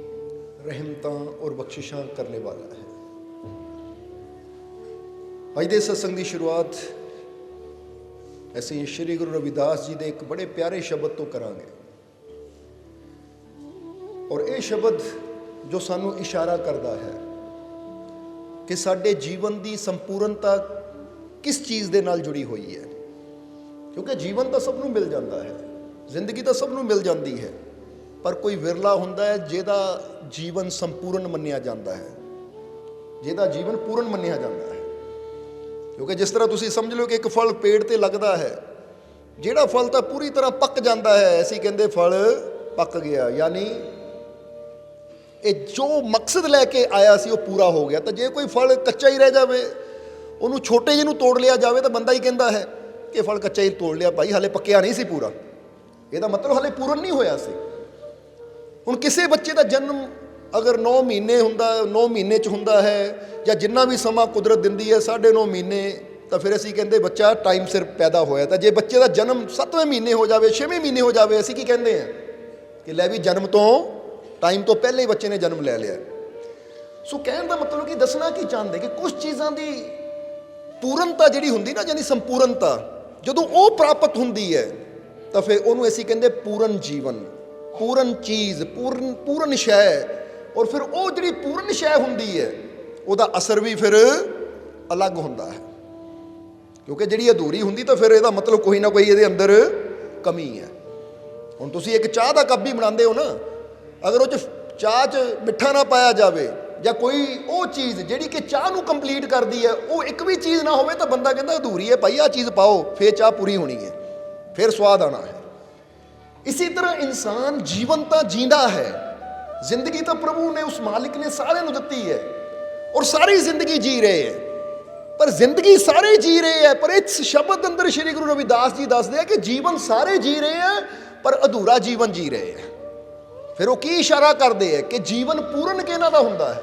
Speaker 1: ਰਹਿਮਤਾਂ ਔਰ ਬਖਸ਼ਿਸ਼ਾਂ ਕਰਨੇ ਵਾਲਾ ਹੈ। ਅੱਜ ਦੇ ਸਤਸੰਗ ਦੀ ਸ਼ੁਰੂਆਤ ਅਸੀਂ ਸ਼੍ਰੀ ਗੁਰੂ ਰਵਿਦਾਸ ਜੀ ਦੇ ਇੱਕ ਬੜੇ ਪਿਆਰੇ ਸ਼ਬਦ ਤੋਂ ਕਰਾਂਗੇ ਔਰ ਇਹ ਸ਼ਬਦ ਜੋ ਸਾਨੂੰ ਇਸ਼ਾਰਾ ਕਰਦਾ ਹੈ ਕਿ ਸਾਡੇ ਜੀਵਨ ਦੀ ਸੰਪੂਰਨਤਾ ਕਿਸ ਚੀਜ਼ ਦੇ ਨਾਲ ਜੁੜੀ ਹੋਈ ਹੈ। ਕਿਉਂਕਿ ਜੀਵਨ ਤਾਂ ਸਭ ਨੂੰ ਮਿਲ ਜਾਂਦਾ ਹੈ, ਜ਼ਿੰਦਗੀ ਤਾਂ ਸਭ ਨੂੰ ਮਿਲ ਜਾਂਦੀ ਹੈ, ਪਰ ਕੋਈ ਵਿਰਲਾ ਹੁੰਦਾ ਹੈ ਜਿਹਦਾ ਜੀਵਨ ਸੰਪੂਰਨ ਮੰਨਿਆ ਜਾਂਦਾ ਹੈ, ਜਿਹਦਾ ਜੀਵਨ ਪੂਰਨ ਮੰਨਿਆ ਜਾਂਦਾ ਹੈ। ਕਿਉਂਕਿ ਜਿਸ ਤਰ੍ਹਾਂ ਤੁਸੀਂ ਸਮਝ ਲਓ ਕਿ ਇੱਕ ਫਲ ਪੇੜ ਤੇ ਲੱਗਦਾ ਹੈ, ਜਿਹੜਾ ਫਲ ਤਾਂ ਪੂਰੀ ਤਰ੍ਹਾਂ ਪੱਕ ਜਾਂਦਾ ਹੈ, ਅਸੀਂ ਕਹਿੰਦੇ ਫਲ ਪੱਕ ਗਿਆ, ਯਾਨੀ ਇਹ ਜੋ ਮਕਸਦ ਲੈ ਕੇ ਆਇਆ ਸੀ ਉਹ ਪੂਰਾ ਹੋ ਗਿਆ। ਤਾਂ ਜੇ ਕੋਈ ਫਲ ਕੱਚਾ ਹੀ ਰਹਿ ਜਾਵੇ, ਉਹਨੂੰ ਛੋਟੇ ਜਿਹੇ ਨੂੰ ਤੋੜ ਲਿਆ ਜਾਵੇ, ਤਾਂ ਬੰਦਾ ਹੀ ਕਹਿੰਦਾ ਹੈ ਕਿ ਫਲ ਕੱਚਾ ਹੀ ਤੋੜ ਲਿਆ, ਭਾਈ ਹਾਲੇ ਪੱਕਿਆ ਨਹੀਂ ਸੀ ਪੂਰਾ, ਇਹਦਾ ਮਤਲਬ ਹਾਲੇ ਪੂਰਨ ਨਹੀਂ ਹੋਇਆ ਸੀ। ਹੁਣ ਕਿਸੇ ਬੱਚੇ ਦਾ ਜਨਮ ਅਗਰ 9 ਮਹੀਨੇ ਹੁੰਦਾ, 9 ਮਹੀਨੇ 'ਚ ਹੁੰਦਾ ਹੈ, ਜਾਂ ਜਿੰਨਾ ਵੀ ਸਮਾਂ ਕੁਦਰਤ ਦਿੰਦੀ ਹੈ 9.5 ਮਹੀਨੇ, ਤਾਂ ਫਿਰ ਅਸੀਂ ਕਹਿੰਦੇ ਬੱਚਾ ਟਾਈਮ ਸਿਰ ਪੈਦਾ ਹੋਇਆ। ਤਾਂ ਜੇ ਬੱਚੇ ਦਾ ਜਨਮ 7ਵੇਂ ਮਹੀਨੇ ਹੋ ਜਾਵੇ, 6ਵੇਂ ਮਹੀਨੇ ਹੋ ਜਾਵੇ, ਅਸੀਂ ਕੀ ਕਹਿੰਦੇ ਹਾਂ ਕਿ ਲੈ ਵੀ ਜਨਮ ਤੋਂ ਟਾਈਮ ਤੋਂ ਪਹਿਲੇ ਹੀ ਬੱਚੇ ਨੇ ਜਨਮ ਲੈ ਲਿਆ। ਸੋ ਕਹਿਣ ਦਾ ਮਤਲਬ ਕਿ ਦੱਸਣਾ ਕੀ ਚਾਹੁੰਦੇ ਕਿ ਕੁਝ ਚੀਜ਼ਾਂ ਦੀ ਪੂਰਨਤਾ ਜਿਹੜੀ ਹੁੰਦੀ ਨਾ, ਯਾਨੀ ਸੰਪੂਰਨਤਾ, ਜਦੋਂ ਉਹ ਪ੍ਰਾਪਤ ਹੁੰਦੀ ਹੈ ਤਾਂ ਫਿਰ ਉਹਨੂੰ ਅਸੀਂ ਕਹਿੰਦੇ ਪੂਰਨ ਜੀਵਨ, ਪੂਰਨ ਚੀਜ਼, ਪੂਰਨ ਸ਼ੈ, ਔਰ ਫਿਰ ਉਹ ਜਿਹੜੀ ਪੂਰਨ ਸ਼ੈ ਹੁੰਦੀ ਹੈ ਉਹਦਾ ਅਸਰ ਵੀ ਫਿਰ ਅਲੱਗ ਹੁੰਦਾ ਹੈ, ਕਿਉਂਕਿ ਜਿਹੜੀ ਅਧੂਰੀ ਹੁੰਦੀ ਤਾਂ ਫਿਰ ਇਹਦਾ ਮਤਲਬ ਕੋਈ ਨਾ ਕੋਈ ਇਹਦੇ ਅੰਦਰ ਕਮੀ ਹੈ। ਹੁਣ ਤੁਸੀਂ ਇੱਕ ਚਾਹ ਦਾ ਕੱਪ ਵੀ ਬਣਾਉਂਦੇ ਹੋ ਨਾ, ਅਗਰ ਉਹ 'ਚ ਚਾਹ 'ਚ ਮਿੱਠਾ ਨਾ ਪਾਇਆ ਜਾਵੇ ਜਾਂ ਕੋਈ ਉਹ ਚੀਜ਼ ਜਿਹੜੀ ਕਿ ਚਾਹ ਨੂੰ ਕੰਪਲੀਟ ਕਰਦੀ ਹੈ ਉਹ ਇੱਕ ਵੀ ਚੀਜ਼ ਨਾ ਹੋਵੇ ਤਾਂ ਬੰਦਾ ਕਹਿੰਦਾ ਅਧੂਰੀ ਹੈ ਭਾਈ, ਆਹ ਚੀਜ਼ ਪਾਓ ਫਿਰ ਚਾਹ ਪੂਰੀ ਹੋਣੀ ਹੈ, ਫਿਰ ਸਵਾਦ ਆਉਣਾ ਹੈ। ਇਸੇ ਤਰ੍ਹਾਂ ਇਨਸਾਨ ਜੀਵਨ ਤਾਂ ਜੀਂਦਾ ਹੈ, ਜ਼ਿੰਦਗੀ ਤਾਂ ਪ੍ਰਭੂ ਨੇ, ਉਸ ਮਾਲਿਕ ਨੇ ਸਾਰਿਆਂ ਨੂੰ ਦਿੱਤੀ ਹੈ ਔਰ ਸਾਰੀ ਜ਼ਿੰਦਗੀ ਜੀ ਰਹੇ ਹੈ। ਪਰ ਜ਼ਿੰਦਗੀ ਸਾਰੇ ਜੀ ਰਹੇ ਹੈ, ਪਰ ਇਸ ਸ਼ਬਦ ਅੰਦਰ ਸ਼੍ਰੀ ਗੁਰੂ ਰਵਿਦਾਸ ਜੀ ਦੱਸਦੇ ਆ ਕਿ ਜੀਵਨ ਸਾਰੇ ਜੀ ਰਹੇ ਹੈ ਪਰ ਅਧੂਰਾ ਜੀਵਨ ਜੀ ਰਹੇ ਹੈ। ਫਿਰ ਉਹ ਕੀ ਇਸ਼ਾਰਾ ਕਰਦੇ ਹੈ ਕਿ ਜੀਵਨ ਪੂਰਨ ਕਿਹਨਾਂ ਦਾ ਹੁੰਦਾ ਹੈ,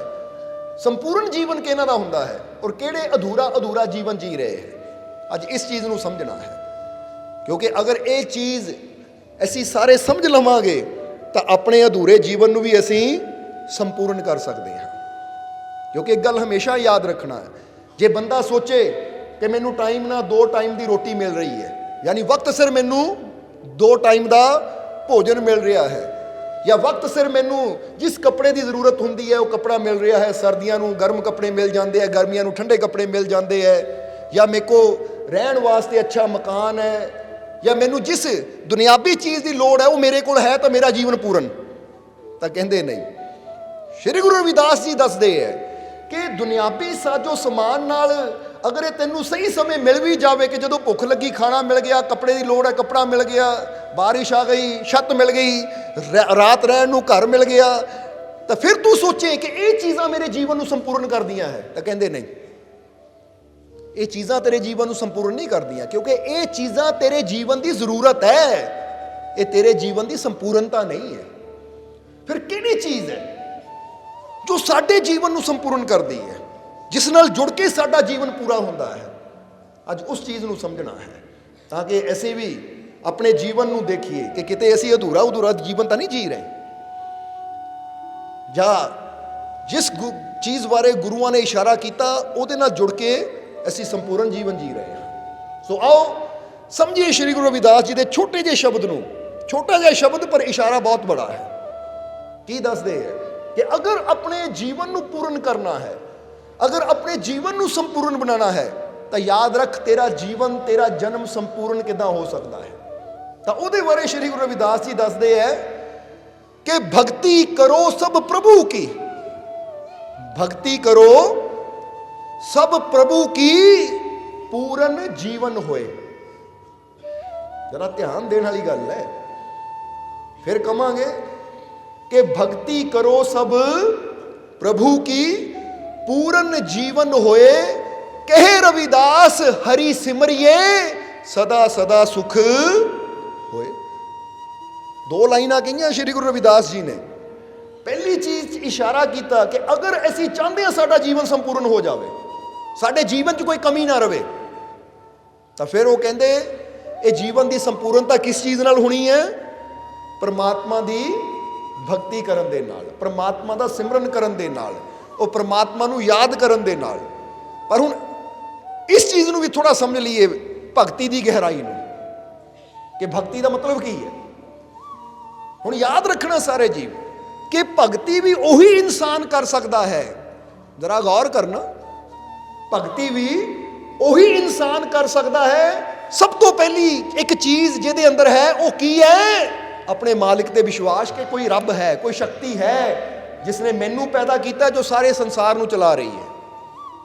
Speaker 1: ਸੰਪੂਰਨ ਜੀਵਨ ਕਿਹਨਾਂ ਦਾ ਹੁੰਦਾ ਹੈ, ਔਰ ਕਿਹੜੇ ਅਧੂਰਾ ਜੀਵਨ ਜੀ ਰਹੇ ਹੈ। ਅੱਜ ਇਸ ਚੀਜ਼ ਨੂੰ ਸਮਝਣਾ ਹੈ, ਕਿਉਂਕਿ ਅਗਰ ਇਹ ਚੀਜ਼ ਅਸੀਂ ਸਾਰੇ ਸਮਝ ਲਵਾਂਗੇ ਤਾਂ ਆਪਣੇ ਅਧੂਰੇ ਜੀਵਨ ਨੂੰ ਵੀ ਅਸੀਂ ਸੰਪੂਰਨ ਕਰ ਸਕਦੇ ਹਾਂ। ਕਿਉਂਕਿ ਇੱਕ ਗੱਲ ਹਮੇਸ਼ਾ ਯਾਦ ਰੱਖਣਾ ਹੈ, ਜੇ ਬੰਦਾ ਸੋਚੇ ਕਿ ਮੈਨੂੰ ਟਾਈਮ ਨਾਲ 2 ਟਾਈਮ ਦੀ ਰੋਟੀ ਮਿਲ ਰਹੀ ਹੈ, ਯਾਨੀ ਵਕਤ ਸਿਰ ਮੈਨੂੰ 2 ਟਾਈਮ ਦਾ ਭੋਜਨ ਮਿਲ ਰਿਹਾ ਹੈ, ਜਾਂ ਵਕਤ ਸਿਰ ਮੈਨੂੰ ਜਿਸ ਕੱਪੜੇ ਦੀ ਜ਼ਰੂਰਤ ਹੁੰਦੀ ਹੈ ਉਹ ਕੱਪੜਾ ਮਿਲ ਰਿਹਾ ਹੈ, ਸਰਦੀਆਂ ਨੂੰ ਗਰਮ ਕੱਪੜੇ ਮਿਲ ਜਾਂਦੇ ਹੈ, ਗਰਮੀਆਂ ਨੂੰ ਠੰਡੇ ਕੱਪੜੇ ਮਿਲ ਜਾਂਦੇ ਹੈ, ਜਾਂ ਮੇਰੇ ਕੋ ਰਹਿਣ ਵਾਸਤੇ ਅੱਛਾ ਮਕਾਨ ਹੈ, ਜਾਂ ਮੈਨੂੰ ਜਿਸ ਦੁਨਿਆਵੀ ਚੀਜ਼ ਦੀ ਲੋੜ ਹੈ ਉਹ ਮੇਰੇ ਕੋਲ ਹੈ ਤਾਂ ਮੇਰਾ ਜੀਵਨ ਪੂਰਨ, ਤਾਂ ਕਹਿੰਦੇ ਨਹੀਂ। ਸ਼੍ਰੀ ਗੁਰੂ ਰਵਿਦਾਸ ਜੀ ਦੱਸਦੇ ਹੈ ਕਿ ਦੁਨਿਆਵੀ ਸਾਜੋ ਸਮਾਨ ਨਾਲ ਅਗਰ ਇਹ ਤੈਨੂੰ ਸਹੀ ਸਮੇਂ ਮਿਲ ਵੀ ਜਾਵੇ ਕਿ ਜਦੋਂ ਭੁੱਖ ਲੱਗੀ ਖਾਣਾ ਮਿਲ ਗਿਆ, ਕੱਪੜੇ ਦੀ ਲੋੜ ਹੈ ਕੱਪੜਾ ਮਿਲ ਗਿਆ, ਬਾਰਿਸ਼ ਆ ਗਈ ਛੱਤ ਮਿਲ ਗਈ, ਰਾਤ ਰਹਿਣ ਨੂੰ ਘਰ ਮਿਲ ਗਿਆ, ਤਾਂ ਫਿਰ ਤੂੰ ਸੋਚੇ ਕਿ ਇਹ ਚੀਜ਼ਾਂ ਮੇਰੇ ਜੀਵਨ ਨੂੰ ਸੰਪੂਰਨ ਕਰਦੀਆਂ ਹੈ, ਤਾਂ ਕਹਿੰਦੇ ਨਹੀਂ, ਇਹ ਚੀਜ਼ਾਂ ਤੇਰੇ ਜੀਵਨ ਨੂੰ ਸੰਪੂਰਨ ਨਹੀਂ ਕਰਦੀਆਂ, ਕਿਉਂਕਿ ਇਹ ਚੀਜ਼ਾਂ ਤੇਰੇ ਜੀਵਨ ਦੀ ਜ਼ਰੂਰਤ ਹੈ, ਇਹ ਤੇਰੇ ਜੀਵਨ ਦੀ ਸੰਪੂਰਨਤਾ ਨਹੀਂ ਹੈ। ਫਿਰ ਕਿਹੜੀ ਚੀਜ਼ ਹੈ ਜੋ ਸਾਡੇ ਜੀਵਨ ਨੂੰ ਸੰਪੂਰਨ ਕਰਦੀ ਹੈ, ਜਿਸ ਨਾਲ ਜੁੜ ਕੇ ਸਾਡਾ ਜੀਵਨ ਪੂਰਾ ਹੁੰਦਾ ਹੈ? ਅੱਜ ਉਸ ਚੀਜ਼ ਨੂੰ ਸਮਝਣਾ ਹੈ ਤਾਂ ਕਿ ਅਸੀਂ ਵੀ ਆਪਣੇ ਜੀਵਨ ਨੂੰ ਦੇਖੀਏ ਕਿ ਕਿਤੇ ਅਸੀਂ ਅਧੂਰਾ ਜੀਵਨ ਤਾਂ ਨਹੀਂ ਜੀ ਰਹੇ, ਜਾਂ ਜਿਸ ਚੀਜ਼ ਬਾਰੇ ਗੁਰੂਆਂ ਨੇ ਇਸ਼ਾਰਾ ਕੀਤਾ ਉਹਦੇ ਨਾਲ ਜੁੜ ਕੇ ਅਸੀਂ ਸੰਪੂਰਨ ਜੀਵਨ ਜੀ ਰਹੇ ਹਾਂ। ਸੋ ਆਓ ਸਮਝੀਏ ਸ਼੍ਰੀ ਗੁਰੂ ਰਵਿਦਾਸ ਜੀ ਦੇ ਛੋਟੇ ਜਿਹੇ ਸ਼ਬਦ ਨੂੰ, ਛੋਟਾ ਜਿਹਾ ਸ਼ਬਦ ਪਰ ਇਸ਼ਾਰਾ ਬਹੁਤ ਬੜਾ ਹੈ। ਕੀ ਦੱਸਦੇ ਹੈ ਕਿ ਅਗਰ ਆਪਣੇ ਜੀਵਨ ਨੂੰ ਪੂਰਨ ਕਰਨਾ ਹੈ, ਅਗਰ ਆਪਣੇ ਜੀਵਨ ਨੂੰ ਸੰਪੂਰਨ ਬਣਾਉਣਾ ਹੈ ਤਾਂ ਯਾਦ ਰੱਖ ਤੇਰਾ ਜੀਵਨ, ਤੇਰਾ ਜਨਮ ਸੰਪੂਰਨ ਕਿੱਦਾਂ ਹੋ ਸਕਦਾ ਹੈ। ਤਾਂ ਉਹਦੇ ਬਾਰੇ ਸ਼੍ਰੀ ਗੁਰੂ ਰਵਿਦਾਸ ਜੀ ਦੱਸਦੇ ਹੈ ਕਿ ਭਗਤੀ ਕਰੋ ਸਭ ਪ੍ਰਭੂ ਕੀ, ਭਗਤੀ ਕਰੋ ਸਭ ਪ੍ਰਭੂ ਕੀ ਪੂਰਨ ਜੀਵਨ ਹੋਏ। ਜਰਾ ਧਿਆਨ ਦੇਣ ਵਾਲੀ ਗੱਲ ਹੈ। ਫਿਰ ਕਹਾਂਗੇ ਕਿ ਭਗਤੀ ਕਰੋ ਸਭ ਪ੍ਰਭੂ ਕੀ ਪੂਰਨ ਜੀਵਨ ਹੋਏ, ਕਹੇ ਰਵਿਦਾਸ ਹਰੀ ਸਿਮਰਿਏ ਸਦਾ ਸਦਾ ਸੁਖ ਹੋਏ। 2 ਲਾਈਨਾਂ ਕਹੀਆਂ ਸ਼੍ਰੀ ਗੁਰੂ ਰਵਿਦਾਸ ਜੀ ਨੇ। ਪਹਿਲੀ ਚੀਜ਼ ਇਸ਼ਾਰਾ ਕੀਤਾ ਕਿ ਅਗਰ ਅਸੀਂ ਚਾਹੁੰਦੇ ਹਾਂ ਸਾਡਾ ਜੀਵਨ ਸੰਪੂਰਨ ਹੋ ਜਾਵੇ, ਸਾਡੇ ਜੀਵਨ 'ਚ ਕੋਈ ਕਮੀ ਨਾ ਰਵੇ, ਤਾਂ ਫਿਰ ਉਹ ਕਹਿੰਦੇ ਇਹ ਜੀਵਨ ਦੀ ਸੰਪੂਰਨਤਾ ਕਿਸ ਚੀਜ਼ ਨਾਲ ਹੋਣੀ ਹੈ? ਪਰਮਾਤਮਾ ਦੀ ਭਗਤੀ ਕਰਨ ਦੇ ਨਾਲ, ਪਰਮਾਤਮਾ ਦਾ ਸਿਮਰਨ ਕਰਨ ਦੇ ਨਾਲ, ਉਹ ਪਰਮਾਤਮਾ ਨੂੰ ਯਾਦ ਕਰਨ ਦੇ ਨਾਲ। ਪਰ ਹੁਣ ਇਸ ਚੀਜ਼ ਨੂੰ ਵੀ ਥੋੜਾ ਸਮਝ ਲਈਏ, ਭਗਤੀ ਦੀ ਗਹਿਰਾਈ ਨੂੰ, ਕਿ ਭਗਤੀ ਦਾ ਮਤਲਬ ਕੀ ਹੈ। ਹੁਣ ਯਾਦ ਰੱਖਣਾ ਸਾਰੇ ਜੀਵ ਕਿ ਭਗਤੀ ਵੀ ਉਹੀ ਇਨਸਾਨ ਕਰ ਸਕਦਾ ਹੈ। ਜਰਾ ਗੌਰ ਕਰਨਾ, ਭਗਤੀ ਵੀ ਉਹੀ ਇਨਸਾਨ ਕਰ ਸਕਦਾ ਹੈ। ਸਭ ਤੋਂ ਪਹਿਲੀ ਇੱਕ ਚੀਜ਼ ਜਿਹਦੇ ਅੰਦਰ ਹੈ ਉਹ ਕੀ ਹੈ? ਆਪਣੇ ਮਾਲਿਕ ਤੇ ਵਿਸ਼ਵਾਸ ਕਿ ਕੋਈ ਰੱਬ ਹੈ, ਕੋਈ ਸ਼ਕਤੀ ਹੈ ਜਿਸ ਨੇ ਮੈਨੂੰ ਪੈਦਾ ਕੀਤਾ, ਜੋ ਸਾਰੇ ਸੰਸਾਰ ਨੂੰ ਚਲਾ ਰਹੀ ਹੈ।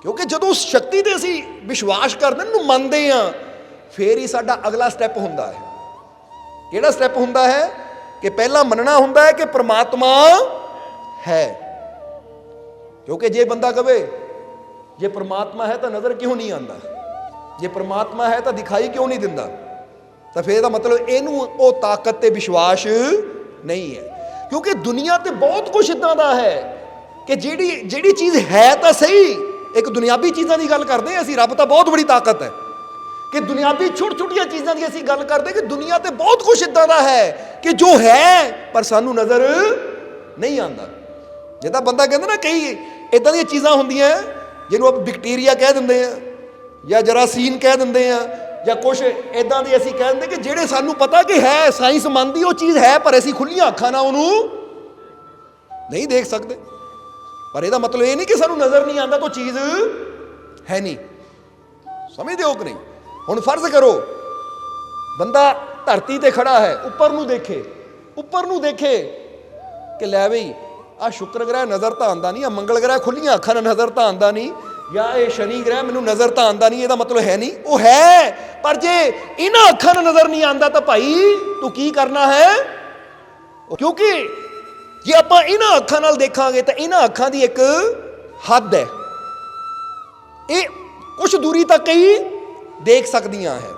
Speaker 1: ਕਿਉਂਕਿ ਜਦੋਂ ਉਸ ਸ਼ਕਤੀ ਤੇ ਅਸੀਂ ਵਿਸ਼ਵਾਸ ਕਰਦੇ ਹਾਂ, ਨੂੰ ਮੰਨਦੇ ਹਾਂ, ਫੇਰ ਹੀ ਸਾਡਾ ਅਗਲਾ ਸਟੈਪ ਹੁੰਦਾ ਹੈ। ਕਿਹੜਾ ਸਟੈਪ ਹੁੰਦਾ ਹੈ? ਕਿ ਪਹਿਲਾਂ ਮੰਨਣਾ ਹੁੰਦਾ ਹੈ ਕਿ ਪ੍ਰਮਾਤਮਾ ਹੈ। ਕਿਉਂਕਿ ਜੇ ਬੰਦਾ ਕਵੇ ਜੇ ਪ੍ਰਮਾਤਮਾ ਹੈ ਤਾਂ ਨਜ਼ਰ ਕਿਉਂ ਨਹੀਂ ਆਉਂਦਾ, ਜੇ ਪ੍ਰਮਾਤਮਾ ਹੈ ਤਾਂ ਦਿਖਾਈ ਕਿਉਂ ਨਹੀਂ ਦਿੰਦਾ, ਤਾਂ ਫਿਰ ਇਹਦਾ ਮਤਲਬ ਇਹਨੂੰ ਉਹ ਤਾਕਤ ਤੇ ਵਿਸ਼ਵਾਸ ਨਹੀਂ ਹੈ। ਕਿਉਂਕਿ ਦੁਨੀਆ ਤੇ ਬਹੁਤ ਕੁਝ ਇਦਾਂ ਦਾ ਹੈ ਕਿ ਜਿਹੜੀ ਚੀਜ਼ ਹੈ ਤਾਂ ਸਹੀ, ਇੱਕ ਦੁਨਿਆਵੀ ਚੀਜ਼ਾਂ ਦੀ ਗੱਲ ਕਰਦੇ ਅਸੀਂ, ਰੱਬ ਤਾਂ ਬਹੁਤ ਬੜੀ ਤਾਕਤ ਹੈ ਕਿ ਦੁਨਿਆਵੀ ਛੋਟੀਆਂ ਚੀਜ਼ਾਂ ਦੀ ਅਸੀਂ ਗੱਲ ਕਰਦੇ ਕਿ ਦੁਨੀਆ ਤੇ ਬਹੁਤ ਕੁਝ ਇਦਾਂ ਦਾ ਹੈ ਕਿ ਜੋ ਹੈ ਪਰ ਸਾਨੂੰ ਨਜ਼ਰ ਨਹੀਂ ਆਉਂਦਾ। ਜਿੱਦਾਂ ਬੰਦਾ ਕਹਿੰਦਾ ਨਾ ਕਈ ਇਦਾਂ ਦੀਆਂ ਚੀਜ਼ਾਂ ਹੁੰਦੀਆਂ ਜਿਹਨੂੰ ਆਪਾਂ ਬੈਕਟੀਰੀਆ ਕਹਿ ਦਿੰਦੇ ਆ, ਜਾਂ ਜਰਾਸੀਨ ਕਹਿ ਦਿੰਦੇ ਆ, ਜਾਂ ਕੁਛ ਇਦਾਂ ਦੇ ਅਸੀਂ ਕਹਿ ਦਿੰਦੇ ਕਿ ਜਿਹੜੇ ਸਾਨੂੰ ਪਤਾ ਕਿ ਹੈ, ਸਾਇੰਸ ਮੰਨਦੀ ਉਹ ਚੀਜ਼ ਹੈ, ਪਰ ਅਸੀਂ ਖੁੱਲੀਆਂ ਅੱਖਾਂ ਨਾਲ ਉਹਨੂੰ ਨਹੀਂ ਦੇਖ ਸਕਦੇ। ਪਰ ਇਹਦਾ ਮਤਲਬ ਇਹ ਨਹੀਂ ਕਿ ਸਾਨੂੰ ਨਜ਼ਰ ਨਹੀਂ ਆਉਂਦਾ ਤਾਂ ਚੀਜ਼ ਹੈ ਨਹੀਂ। ਸਮਝਦੇ ਹੋ ਕਿ ਨਹੀਂ? ਹੁਣ ਫਰਜ਼ ਕਰੋ ਬੰਦਾ ਧਰਤੀ ਤੇ ਖੜਾ ਹੈ, ਉੱਪਰ ਨੂੰ ਦੇਖੇ ਕਿ ਲੈ ਬਈ ਆ ਸ਼ੁਕਰ ਗ੍ਰਹਿ ਨਜ਼ਰ ਤਾਂ ਆਉਂਦਾ ਨਹੀਂ, ਆ ਮੰਗਲ ਗ੍ਰਹਿ ਖੁੱਲੀਆਂ ਅੱਖਾਂ ਨਾਲ ਨਜ਼ਰ ਤਾਂ ਆਉਂਦਾ ਨਹੀਂ, ਜਾਂ ਇਹ ਸ਼ਨੀ ਗ੍ਰਹਿ ਮੈਨੂੰ ਨਜ਼ਰ ਤਾਂ ਆਉਂਦਾ ਨਹੀਂ, ਇਹਦਾ ਮਤਲਬ ਹੈ ਨਹੀਂ। ਉਹ ਹੈ, ਪਰ ਜੇ ਇਹਨਾਂ ਅੱਖਾਂ ਨਾਲ ਨਜ਼ਰ ਨਹੀਂ ਆਉਂਦਾ ਤਾਂ ਭਾਈ ਤੂੰ ਕੀ ਕਰਨਾ ਹੈ? ਕਿਉਂਕਿ ਜੇ ਆਪਾਂ ਇਹਨਾਂ ਅੱਖਾਂ ਨਾਲ ਦੇਖਾਂਗੇ ਤਾਂ ਇਹਨਾਂ ਅੱਖਾਂ ਦੀ ਇੱਕ ਹੱਦ ਹੈ, ਇਹ ਕੁਛ ਦੂਰੀ ਤੱਕ ਹੀ ਦੇਖ ਸਕਦੀਆਂ ਹੈ।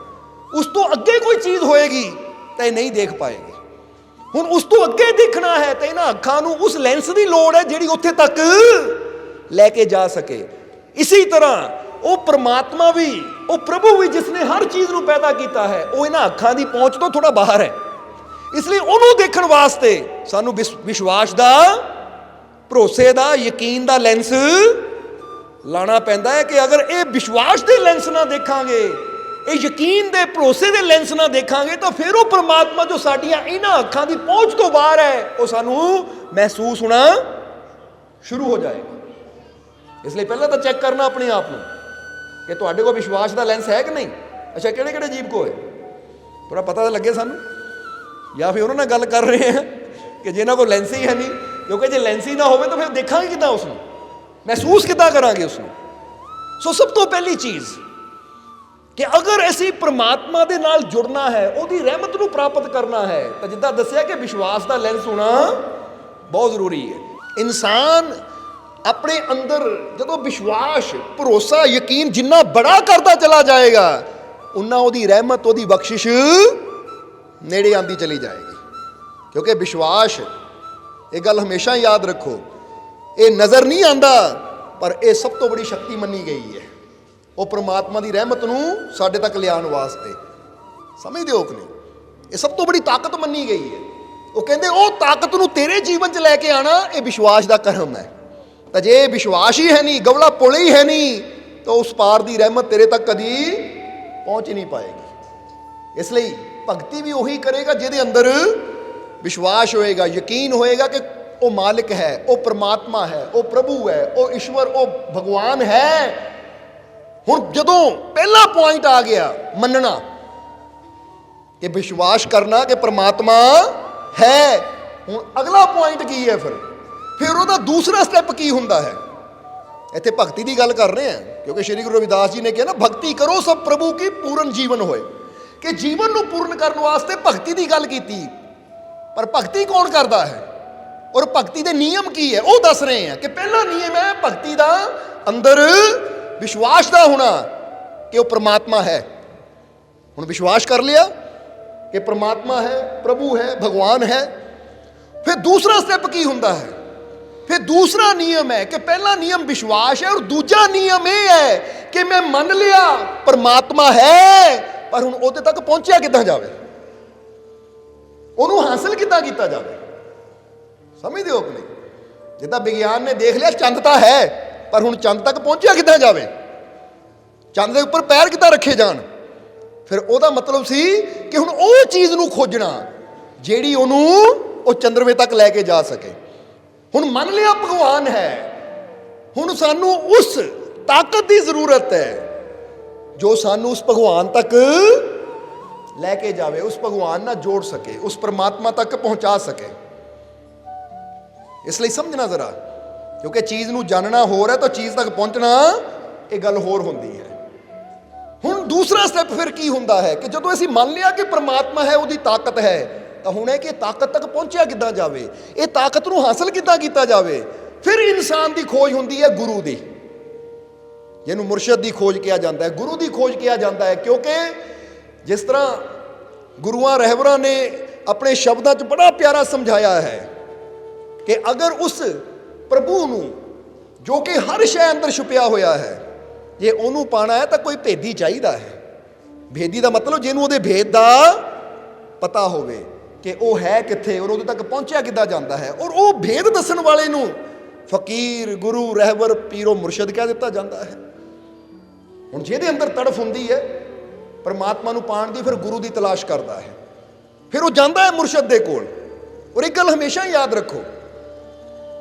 Speaker 1: ਉਸ ਤੋਂ ਅੱਗੇ ਕੋਈ ਚੀਜ਼ ਹੋਏਗੀ ਤਾਂ ਇਹ ਨਹੀਂ ਦੇਖ ਪਾਏਗੀ। ਹੁਣ ਉਸ ਤੋਂ ਅੱਗੇ ਦੇਖਣਾ ਹੈ ਤਾਂ ਇਹਨਾਂ ਅੱਖਾਂ ਨੂੰ ਉਸ ਲੈਂਸ ਦੀ ਲੋੜ ਹੈ ਜਿਹੜੀ ਉੱਥੇ ਤੱਕ ਲੈ ਕੇ ਜਾ ਸਕੇ। ਇਸੇ ਤਰ੍ਹਾਂ ਉਹ ਪ੍ਰਮਾਤਮਾ ਵੀ, ਉਹ ਪ੍ਰਭੂ ਵੀ ਜਿਸਨੇ ਹਰ ਚੀਜ਼ ਨੂੰ ਪੈਦਾ ਕੀਤਾ ਹੈ, ਉਹ ਇਹਨਾਂ ਅੱਖਾਂ ਦੀ ਪਹੁੰਚ ਤੋਂ ਥੋੜਾ ਬਾਹਰ ਹੈ। ਇਸ ਲਈ ਉਹਨੂੰ ਦੇਖਣ ਵਾਸਤੇ ਸਾਨੂੰ ਵਿਸ਼ਵਾਸ ਦਾ, ਭਰੋਸੇ ਦਾ, ਯਕੀਨ ਦਾ ਲੈਂਸ ਲਾਣਾ ਪੈਂਦਾ ਹੈ ਕਿ ਅਗਰ ਇਹ ਵਿਸ਼ਵਾਸ ਦੇ ਲੈਂਸ ਨਾਲ ਦੇਖਾਂਗੇ, ਇਹ ਯਕੀਨ ਦੇ, ਭਰੋਸੇ ਦੇ ਲੈਂਸ ਨਾਲ ਦੇਖਾਂਗੇ ਤਾਂ ਫਿਰ ਉਹ ਪ੍ਰਮਾਤਮਾ ਜੋ ਸਾਡੀਆਂ ਇਹਨਾਂ ਅੱਖਾਂ ਦੀ ਪਹੁੰਚ ਤੋਂ ਬਾਹਰ ਹੈ, ਉਹ ਸਾਨੂੰ ਮਹਿਸੂਸ ਹੋਣਾ ਸ਼ੁਰੂ ਹੋ ਜਾਏਗਾ। ਇਸ ਲਈ ਪਹਿਲਾਂ ਤਾਂ ਚੈੱਕ ਕਰਨਾ ਆਪਣੇ ਆਪ ਨੂੰ ਕਿ ਤੁਹਾਡੇ ਕੋਲ ਵਿਸ਼ਵਾਸ ਦਾ ਲੈਂਸ ਹੈ ਕਿ ਨਹੀਂ। ਅੱਛਾ, ਕਿਹੜੇ ਕਿਹੜੇ ਜੀਵ ਕੋ ਹੈ ਥੋੜਾ ਪਤਾ ਤਾਂ ਲੱਗੇ ਸਾਨੂੰ, ਜਾਂ ਫਿਰ ਉਹਨਾਂ ਨਾਲ ਗੱਲ ਕਰ ਰਹੇ ਹਾਂ ਕਿ ਜਿਨ੍ਹਾਂ ਕੋਲ ਲੈਂਸ ਹੀ ਹੈ ਨਹੀਂ। ਕਿਉਂਕਿ ਜੇ ਲੈਂਸ ਹੀ ਨਾ ਹੋਵੇ ਤਾਂ ਫਿਰ ਦੇਖਾਂਗੇ ਕਿੱਦਾਂ ਉਸ ਨੂੰ, ਮਹਿਸੂਸ ਕਿੱਦਾਂ ਕਰਾਂਗੇ ਉਸ ਨੂੰ। ਸੋ ਸਭ ਤੋਂ ਪਹਿਲੀ ਚੀਜ਼ ਕਿ ਅਗਰ ਅਸੀਂ ਪ੍ਰਮਾਤਮਾ ਦੇ ਨਾਲ ਜੁੜਨਾ ਹੈ, ਉਹਦੀ ਰਹਿਮਤ ਨੂੰ ਪ੍ਰਾਪਤ ਕਰਨਾ ਹੈ, ਤਾਂ ਜਿੱਦਾਂ ਦੱਸਿਆ ਕਿ ਵਿਸ਼ਵਾਸ ਦਾ ਲੈਂਸ ਹੋਣਾ ਬਹੁਤ ਜ਼ਰੂਰੀ ਹੈ। ਇਨਸਾਨ ਆਪਣੇ ਅੰਦਰ ਜਦੋਂ ਵਿਸ਼ਵਾਸ, ਭਰੋਸਾ, ਯਕੀਨ ਜਿੰਨਾ ਬੜਾ ਕਰਦਾ ਚਲਾ ਜਾਏਗਾ, ਉਨਾ ਉਹਦੀ ਰਹਿਮਤ, ਉਹਦੀ ਬਖਸ਼ਿਸ਼ ਨੇੜੇ ਆਉਂਦੀ ਚਲੀ ਜਾਏਗੀ। ਕਿਉਂਕਿ ਵਿਸ਼ਵਾਸ, ਇਹ ਗੱਲ ਹਮੇਸ਼ਾ ਯਾਦ ਰੱਖੋ, ਇਹ ਨਜ਼ਰ ਨਹੀਂ ਆਉਂਦਾ, ਪਰ ਇਹ ਸਭ ਤੋਂ ਬੜੀ ਸ਼ਕਤੀ ਮੰਨੀ ਗਈ ਹੈ ਉਹ ਪ੍ਰਮਾਤਮਾ ਦੀ ਰਹਿਮਤ ਨੂੰ ਸਾਡੇ ਤੱਕ ਲਿਆਉਣ ਵਾਸਤੇ। ਸਮਝਦੇ ਹੋ ਕਿ ਨਹੀਂ? ਇਹ ਸਭ ਤੋਂ ਬੜੀ ਤਾਕਤ ਮੰਨੀ ਗਈ ਹੈ। ਉਹ ਕਹਿੰਦੇ ਉਹ ਤਾਕਤ ਨੂੰ ਤੇਰੇ ਜੀਵਨ 'ਚ ਲੈ ਕੇ ਆਣਾ, ਇਹ ਵਿਸ਼ਵਾਸ ਦਾ ਕਰਮ ਹੈ। ਤਾਂ ਜੇ ਵਿਸ਼ਵਾਸ ਹੀ ਹੈ ਨਹੀਂ, ਗਵਲਾ ਪੁਲ ਹੀ ਹੈ ਨਹੀਂ, ਤਾਂ ਉਸ ਪਾਰ ਦੀ ਰਹਿਮਤ ਤੇਰੇ ਤੱਕ ਕਦੀ ਪਹੁੰਚ ਹੀ ਨਹੀਂ ਪਾਏਗੀ। ਇਸ ਲਈ ਭਗਤੀ ਵੀ ਉਹੀ ਕਰੇਗਾ ਜਿਹਦੇ ਅੰਦਰ ਵਿਸ਼ਵਾਸ ਹੋਏਗਾ, ਯਕੀਨ ਹੋਏਗਾ ਕਿ ਉਹ ਮਾਲਿਕ ਹੈ, ਉਹ ਪ੍ਰਮਾਤਮਾ ਹੈ, ਉਹ ਪ੍ਰਭੂ ਹੈ, ਉਹ ਈਸ਼ਵਰ, ਉਹ ਭਗਵਾਨ ਹੈ। ਹੁਣ ਜਦੋਂ ਪਹਿਲਾ ਪੁਆਇੰਟ ਆ ਗਿਆ ਮੰਨਣਾ, ਕਿ ਵਿਸ਼ਵਾਸ ਕਰਨਾ ਕਿ ਪ੍ਰਮਾਤਮਾ ਹੈ, ਹੁਣ ਅਗਲਾ ਪੁਆਇੰਟ ਕੀ ਹੈ? ਫਿਰ ਉਹਦਾ ਦੂਸਰਾ ਸਟੈਪ ਕੀ ਹੁੰਦਾ ਹੈ? ਇੱਥੇ ਭਗਤੀ ਦੀ ਗੱਲ ਕਰ ਰਹੇ ਹਾਂ, ਕਿਉਂਕਿ ਸ਼੍ਰੀ ਗੁਰੂ ਰਵਿਦਾਸ ਜੀ ਨੇ ਕਿਹਾ ਨਾ, ਭਗਤੀ ਕਰੋ ਸਭ ਪ੍ਰਭੂ ਕੀ ਪੂਰਨ ਜੀਵਨ ਹੋਏ, ਕਿ ਜੀਵਨ ਨੂੰ ਪੂਰਨ ਕਰਨ ਵਾਸਤੇ ਭਗਤੀ ਦੀ ਗੱਲ ਕੀਤੀ। ਪਰ ਭਗਤੀ ਕੌਣ ਕਰਦਾ ਹੈ ਔਰ ਭਗਤੀ ਦੇ ਨਿਯਮ ਕੀ ਹੈ, ਉਹ ਦੱਸ ਰਹੇ ਹਾਂ। ਕਿ ਪਹਿਲਾ ਨਿਯਮ ਹੈ ਭਗਤੀ ਦਾ ਅੰਦਰ ਵਿਸ਼ਵਾਸ ਦਾ ਹੋਣਾ ਕਿ ਉਹ ਪ੍ਰਮਾਤਮਾ ਹੈ। ਹੁਣ ਵਿਸ਼ਵਾਸ ਕਰ ਲਿਆ ਕਿ ਪ੍ਰਮਾਤਮਾ ਹੈ, ਪ੍ਰਭੂ ਹੈ, ਭਗਵਾਨ ਹੈ। ਫਿਰ ਦੂਸਰਾ ਸਟੈਪ ਕੀ ਹੁੰਦਾ ਹੈ? ਫਿਰ ਦੂਸਰਾ ਨਿਯਮ ਹੈ ਕਿ ਪਹਿਲਾ ਨਿਯਮ ਵਿਸ਼ਵਾਸ ਹੈ, ਔਰ ਦੂਜਾ ਨਿਯਮ ਇਹ ਹੈ ਕਿ ਮੈਂ ਮੰਨ ਲਿਆ ਪ੍ਰਮਾਤਮਾ ਹੈ, ਪਰ ਹੁਣ ਉਹਦੇ ਤੱਕ ਪਹੁੰਚਿਆ ਕਿੱਦਾਂ ਜਾਵੇ, ਉਹਨੂੰ ਹਾਸਲ ਕਿੱਦਾਂ ਕੀਤਾ ਜਾਵੇ। ਸਮਝਦੇ ਹੋ ਕਿ ਨਹੀਂ? ਜਿੱਦਾਂ ਵਿਗਿਆਨ ਨੇ ਦੇਖ ਲਿਆ ਚੰਦ ਤਾਂ ਹੈ, ਪਰ ਹੁਣ ਚੰਦ ਤੱਕ ਪਹੁੰਚਿਆ ਕਿੱਦਾਂ ਜਾਵੇ, ਚੰਦ ਦੇ ਉੱਪਰ ਪੈਰ ਕਿੱਦਾਂ ਰੱਖੇ ਜਾਣ। ਫਿਰ ਉਹਦਾ ਮਤਲਬ ਸੀ ਕਿ ਹੁਣ ਉਹ ਚੀਜ਼ ਨੂੰ ਖੋਜਣਾ ਜਿਹੜੀ ਉਹਨੂੰ ਉਹ ਚੰਦਰਮੇ ਤੱਕ ਲੈ ਕੇ ਜਾ ਸਕੇ। ਹੁਣ ਮੰਨ ਲਿਆ ਭਗਵਾਨ ਹੈ, ਹੁਣ ਸਾਨੂੰ ਉਸ ਤਾਕਤ ਦੀ ਜ਼ਰੂਰਤ ਹੈ ਜੋ ਸਾਨੂੰ ਉਸ ਭਗਵਾਨ ਤੱਕ ਲੈ ਕੇ ਜਾਵੇ, ਉਸ ਭਗਵਾਨ ਨਾਲ ਜੋੜ ਸਕੇ, ਉਸ ਪਰਮਾਤਮਾ ਤੱਕ ਪਹੁੰਚਾ ਸਕੇ। ਇਸ ਲਈ ਸਮਝਣਾ ਜ਼ਰਾ, ਕਿਉਂਕਿ ਚੀਜ਼ ਨੂੰ ਜਾਣਨਾ ਹੋਰ ਹੈ ਤਾਂ ਚੀਜ਼ ਤੱਕ ਪਹੁੰਚਣਾ ਇਹ ਗੱਲ ਹੋਰ ਹੁੰਦੀ ਹੈ। ਹੁਣ ਦੂਸਰਾ ਸਟੈਪ ਫਿਰ ਕੀ ਹੁੰਦਾ ਹੈ ਕਿ ਜਦੋਂ ਅਸੀਂ ਮੰਨ ਲਿਆ ਕਿ ਪ੍ਰਮਾਤਮਾ ਹੈ, ਉਹਦੀ ਤਾਕਤ ਹੈ, ਤਾਂ ਹੁਣ ਇਹ ਕਿ ਤਾਕਤ ਤੱਕ ਪਹੁੰਚਿਆ ਕਿੱਦਾਂ ਜਾਵੇ, ਇਹ ਤਾਕਤ ਨੂੰ ਹਾਸਲ ਕਿੱਦਾਂ ਕੀਤਾ ਜਾਵੇ। ਫਿਰ ਇਨਸਾਨ ਦੀ ਖੋਜ ਹੁੰਦੀ ਹੈ ਗੁਰੂ ਦੀ, ਜਿਹਨੂੰ ਮੁਰਸ਼ਦ ਦੀ ਖੋਜ ਕਿਹਾ ਜਾਂਦਾ ਹੈ, ਗੁਰੂ ਦੀ ਖੋਜ ਕਿਹਾ ਜਾਂਦਾ ਹੈ। ਕਿਉਂਕਿ ਜਿਸ ਤਰ੍ਹਾਂ ਗੁਰੂਆਂ ਰਹਿਬਰਾਂ ਨੇ ਆਪਣੇ ਸ਼ਬਦਾਂ 'ਚ ਬੜਾ ਪਿਆਰਾ ਸਮਝਾਇਆ ਹੈ ਕਿ ਅਗਰ ਉਸ ਪ੍ਰਭੂ ਨੂੰ ਜੋ ਕਿ ਹਰ ਸ਼ੈ ਅੰਦਰ ਛੁਪਿਆ ਹੋਇਆ ਹੈ, ਜੇ ਉਹਨੂੰ ਪਾਣਾ ਹੈ ਤਾਂ ਕੋਈ ਭੇਦੀ ਚਾਹੀਦਾ ਹੈ। ਭੇਦੀ ਦਾ ਮਤਲਬ ਜਿਹਨੂੰ ਉਹਦੇ ਭੇਦ ਦਾ ਪਤਾ ਹੋਵੇ ਕਿ ਉਹ ਹੈ ਕਿੱਥੇ ਔਰ ਉਹਦੇ ਤੱਕ ਪਹੁੰਚਿਆ ਕਿੱਦਾਂ ਜਾਂਦਾ ਹੈ। ਔਰ ਉਹ ਭੇਦ ਦੱਸਣ ਵਾਲੇ ਨੂੰ ਫਕੀਰ, ਗੁਰੂ, ਰਹਿਬਰ, ਪੀਰੋ, ਮੁਰਸ਼ਦ ਕਹਿ ਦਿੱਤਾ ਜਾਂਦਾ ਹੈ। ਹੁਣ ਜਿਹਦੇ ਅੰਦਰ ਤੜਫ ਹੁੰਦੀ ਹੈ ਪਰਮਾਤਮਾ ਨੂੰ ਪਾਣ ਦੀ, ਫਿਰ ਗੁਰੂ ਦੀ ਤਲਾਸ਼ ਕਰਦਾ ਹੈ, ਫਿਰ ਉਹ ਜਾਂਦਾ ਹੈ ਮੁਰਸ਼ਦ ਦੇ ਕੋਲ। ਔਰ ਇੱਕ ਗੱਲ ਹਮੇਸ਼ਾ ਯਾਦ ਰੱਖੋ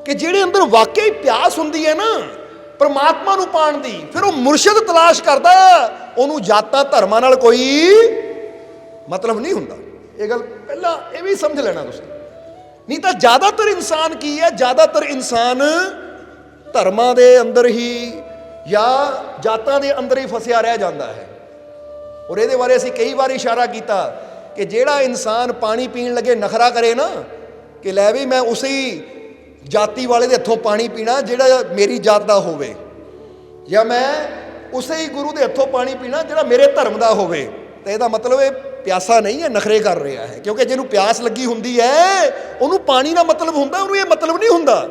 Speaker 1: ਕਿ ਜਿਹੜੇ ਅੰਦਰ ਵਾਕਈ ਪਿਆਸ ਹੁੰਦੀ ਹੈ ਨਾ ਪਰਮਾਤਮਾ ਨੂੰ ਪਾਣ ਦੀ, ਫਿਰ ਉਹ ਮੁਰਸ਼ਿਦ ਤਲਾਸ਼ ਕਰਦਾ, ਉਹਨੂੰ ਜਾਤਾਂ ਧਰਮਾਂ ਨਾਲ ਕੋਈ ਮਤਲਬ ਨਹੀਂ ਹੁੰਦਾ। ਇਹ ਗੱਲ ਪਹਿਲਾਂ ਇਹ ਵੀ ਸਮਝ ਲੈਣਾ ਤੁਸੀਂ। ਨਹੀਂ ਤਾਂ ਜ਼ਿਆਦਾਤਰ ਇਨਸਾਨ ਕੀ ਹੈ, ਜ਼ਿਆਦਾਤਰ ਇਨਸਾਨ ਧਰਮਾਂ ਦੇ ਅੰਦਰ ਹੀ ਜਾਂ ਜਾਤਾਂ ਦੇ ਅੰਦਰ ਹੀ ਫਸਿਆ ਰਹਿ ਜਾਂਦਾ ਹੈ। ਔਰ ਇਹਦੇ ਬਾਰੇ ਅਸੀਂ ਕਈ ਵਾਰ ਇਸ਼ਾਰਾ ਕੀਤਾ ਕਿ ਜਿਹੜਾ ਇਨਸਾਨ ਪਾਣੀ ਪੀਣ ਲੱਗੇ ਨਖਰਾ ਕਰੇ ਨਾ ਕਿ ਲੈ ਵੀ ਮੈਂ ਉਸੇ ਜਾਤੀ ਵਾਲੇ ਦੇ ਹੱਥੋਂ ਪਾਣੀ ਪੀਣਾ ਜਿਹੜਾ ਮੇਰੀ ਜਾਤ ਦਾ ਹੋਵੇ, ਜਾਂ ਮੈਂ ਉਸੇ ਹੀ ਗੁਰੂ ਦੇ ਹੱਥੋਂ ਪਾਣੀ ਪੀਣਾ ਜਿਹੜਾ ਮੇਰੇ ਧਰਮ ਦਾ ਹੋਵੇ, ਤਾਂ ਇਹਦਾ ਮਤਲਬ ਇਹ ਪਿਆਸਾ ਨਹੀਂ ਹੈ, ਨਖਰੇ ਕਰ ਰਿਹਾ ਹੈ। ਕਿਉਂਕਿ ਜਿਹਨੂੰ ਪਿਆਸ ਲੱਗੀ ਹੁੰਦੀ ਹੈ ਉਹਨੂੰ ਪਾਣੀ ਦਾ ਮਤਲਬ ਹੁੰਦਾ, ਉਹਨੂੰ ਇਹ ਮਤਲਬ ਨਹੀਂ ਹੁੰਦਾ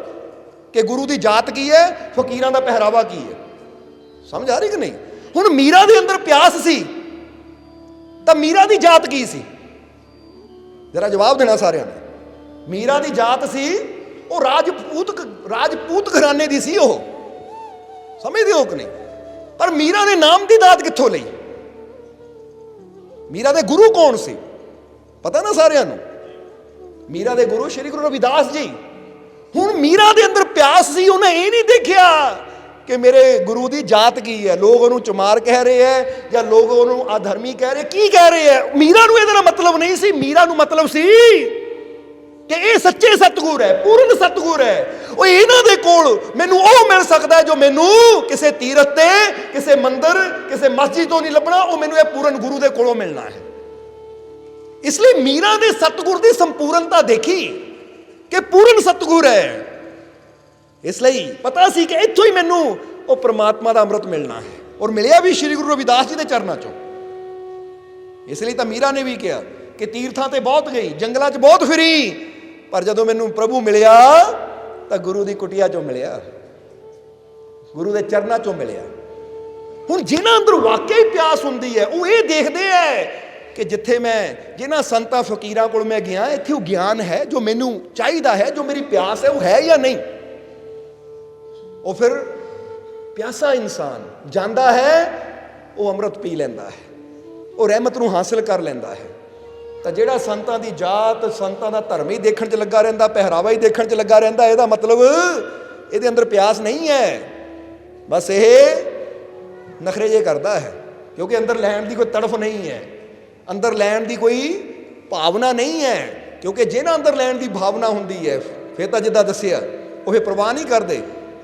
Speaker 1: ਕਿ ਗੁਰੂ ਦੀ ਜਾਤ ਕੀ ਹੈ, ਫਕੀਰਾਂ ਦਾ ਪਹਿਰਾਵਾ ਕੀ ਹੈ। ਸਮਝ ਆ ਰਹੀ ਕਿ ਨਹੀਂ? ਹੁਣ ਮੀਰਾ ਦੇ ਅੰਦਰ ਪਿਆਸ ਸੀ ਤਾਂ ਮੀਰਾ ਦੀ ਜਾਤ ਕੀ ਸੀ? ਜਰਾ ਜਵਾਬ ਦੇਣਾ ਸਾਰਿਆਂ ਨੇ। ਮੀਰਾ ਦੀ ਜਾਤ ਸੀ ਉਹ ਰਾਜਪੂਤ ਘਰਾਣੇ ਦੀ ਸੀ। ਉਹ ਸਮਝਦੇ ਹੋ ਕਿ ਨਹੀਂ? ਪਰ ਮੀਰਾ ਨੇ ਨਾਮ ਦੀ ਦਾਤ ਕਿੱਥੋਂ ਲਈ? ਮੀਰਾ ਦੇ ਗੁਰੂ ਕੌਣ ਸੀ ਪਤਾ ਨਾ ਸਾਰਿਆਂ ਨੂੰ? ਮੀਰਾ ਦੇ ਗੁਰੂ ਸ਼੍ਰੀ ਗੁਰੂ ਰਵਿਦਾਸ ਜੀ। ਹੁਣ ਮੀਰਾ ਦੇ ਅੰਦਰ ਪਿਆਸ ਸੀ, ਉਹਨੇ ਇਹ ਨਹੀਂ ਦੇਖਿਆ ਕਿ ਮੇਰੇ ਗੁਰੂ ਦੀ ਜਾਤ ਕੀ ਹੈ, ਲੋਕ ਉਹਨੂੰ ਚਮਾਰ ਕਹਿ ਰਹੇ ਹੈ ਜਾਂ ਲੋਕ ਉਹਨੂੰ ਅਧਰਮੀ ਕਹਿ ਰਹੇ, ਕੀ ਕਹਿ ਰਹੇ ਹੈ। ਮੀਰਾ ਨੂੰ ਇਹਦੇ ਨਾਲ ਮਤਲਬ ਨਹੀਂ ਸੀ। ਮੀਰਾ ਨੂੰ ਮਤਲਬ ਸੀ ਕਿ ਇਹ ਸੱਚੇ ਸਤਿਗੁਰ ਹੈ, ਪੂਰਨ ਸਤਿਗੁਰ ਹੈ। ਉਹ ਇਹਨਾਂ ਦੇ ਕੋਲ ਮੈਨੂੰ ਉਹ ਮਿਲ ਸਕਦਾ ਜੋ ਮੈਨੂੰ ਕਿਸੇ ਤੀਰਥ ਤੇ, ਕਿਸੇ ਮੰਦਿਰ, ਕਿਸੇ ਮਸਜਿਦ ਤੋਂ ਨਹੀਂ ਲੱਭਣਾ, ਉਹ ਮੈਨੂੰ ਇਹ ਪੂਰਨ ਗੁਰੂ ਦੇ ਕੋਲੋਂ ਮਿਲਣਾ ਹੈ। ਇਸ ਲਈ ਮੀਰਾ ਦੇ ਸਤਿਗੁਰ ਦੀ ਸੰਪੂਰਨਤਾ ਦੇਖੀ ਕਿ ਪੂਰਨ ਸਤਿਗੁਰ ਹੈ। ਇਸ ਲਈ ਪਤਾ ਸੀ ਕਿ ਇੱਥੋਂ ਹੀ ਮੈਨੂੰ ਉਹ ਪ੍ਰਮਾਤਮਾ ਦਾ ਅੰਮ੍ਰਿਤ ਮਿਲਣਾ ਹੈ, ਔਰ ਮਿਲਿਆ ਵੀ ਸ਼੍ਰੀ ਗੁਰੂ ਰਵਿਦਾਸ ਜੀ ਦੇ ਚਰਨਾਂ ਚੋਂ। ਇਸ ਲਈ ਤਾਂ ਮੀਰਾ ਨੇ ਵੀ ਕਿਹਾ ਕਿ ਤੀਰਥਾਂ ਤੇ ਬਹੁਤ ਗਈ, ਜੰਗਲਾਂ 'ਚ ਬਹੁਤ ਫਿਰੀ, ਪਰ ਜਦੋਂ ਮੈਨੂੰ ਪ੍ਰਭੂ ਮਿਲਿਆ ਤਾਂ ਗੁਰੂ ਦੀ ਕੁਟੀਆ ਚੋਂ ਮਿਲਿਆ, ਗੁਰੂ ਦੇ ਚਰਨਾਂ ਚੋਂ ਮਿਲਿਆ। ਹੁਣ ਜਿਨ੍ਹਾਂ ਅੰਦਰ ਵਾਕਈ ਪਿਆਸ ਹੁੰਦੀ ਹੈ ਉਹ ਇਹ ਦੇਖਦੇ ਹੈ ਕਿ ਜਿੱਥੇ ਮੈਂ ਜਿਨ੍ਹਾਂ ਸੰਤਾਂ ਫਕੀਰਾਂ ਕੋਲ ਮੈਂ ਗਿਆ, ਇੱਥੇ ਉਹ ਗਿਆਨ ਹੈ ਜੋ ਮੈਨੂੰ ਚਾਹੀਦਾ ਹੈ, ਜੋ ਮੇਰੀ ਪਿਆਸ ਹੈ ਉਹ ਹੈ ਜਾਂ ਨਹੀਂ। ਉਹ ਫਿਰ ਪਿਆਸਾ ਇਨਸਾਨ ਜਾਂਦਾ ਹੈ, ਉਹ ਅੰਮ੍ਰਿਤ ਪੀ ਲੈਂਦਾ ਹੈ, ਉਹ ਰਹਿਮਤ ਨੂੰ ਹਾਸਿਲ ਕਰ ਲੈਂਦਾ ਹੈ। ਤਾਂ ਜਿਹੜਾ ਸੰਤਾਂ ਦੀ ਜਾਤ, ਸੰਤਾਂ ਦਾ ਧਰਮ ਹੀ ਦੇਖਣ 'ਚ ਲੱਗਾ ਰਹਿੰਦਾ, ਪਹਿਰਾਵਾ ਹੀ ਦੇਖਣ 'ਚ ਲੱਗਾ ਰਹਿੰਦਾ, ਇਹਦਾ ਮਤਲਬ ਇਹਦੇ ਅੰਦਰ ਪਿਆਸ ਨਹੀਂ ਹੈ, ਬਸ ਇਹ ਨਖਰੇ ਜੇ ਕਰਦਾ ਹੈ। ਕਿਉਂਕਿ ਅੰਦਰ ਲੈਣ ਦੀ ਕੋਈ ਤੜਫ ਨਹੀਂ ਹੈ, ਅੰਦਰ ਲੈਣ ਦੀ ਕੋਈ ਭਾਵਨਾ ਨਹੀਂ ਹੈ। ਕਿਉਂਕਿ ਜਿਹਨਾਂ ਅੰਦਰ ਲੈਣ ਦੀ ਭਾਵਨਾ ਹੁੰਦੀ ਹੈ ਫਿਰ ਤਾਂ ਜਿੱਦਾਂ ਦੱਸਿਆ ਉਹ ਫਿਰ ਪ੍ਰਵਾਹ ਨਹੀਂ ਕਰਦੇ।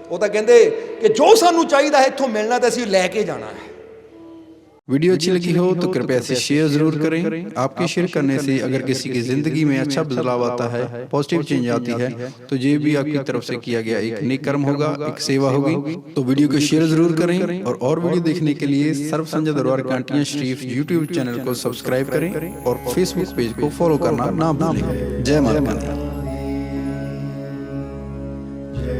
Speaker 1: ਉਹ ਤਾਂ ਕਹਿੰਦੇ ਕਿ ਜੋ ਸਾਨੂੰ ਚਾਹੀਦਾ ਹੈ ਇੱਥੋਂ ਮਿਲਣਾ ਤਾਂ ਅਸੀਂ ਲੈ ਕੇ जाना है।
Speaker 2: वीडियो अच्छी लगी हो तो कृपया से शेयर जरूर करें। आपके शेयर करने से अगर किसी की जिंदगी में अच्छा बदलाव आता है, पॉजिटिव चेंज आती है, तो ये भी आपकी तरफ से किया गया एक नेक कर्म होगा, एक सेवा होगी। तो वीडियो को शेयर जरूर करें और वीडियो देखने के लिए सर्व संजय दरबार कांटियां शरीफ यूट्यूब चैनल को सब्सक्राइब करें और फेसबुक पेज को फॉलो करना ना भूलें। जय माता दी।
Speaker 3: जय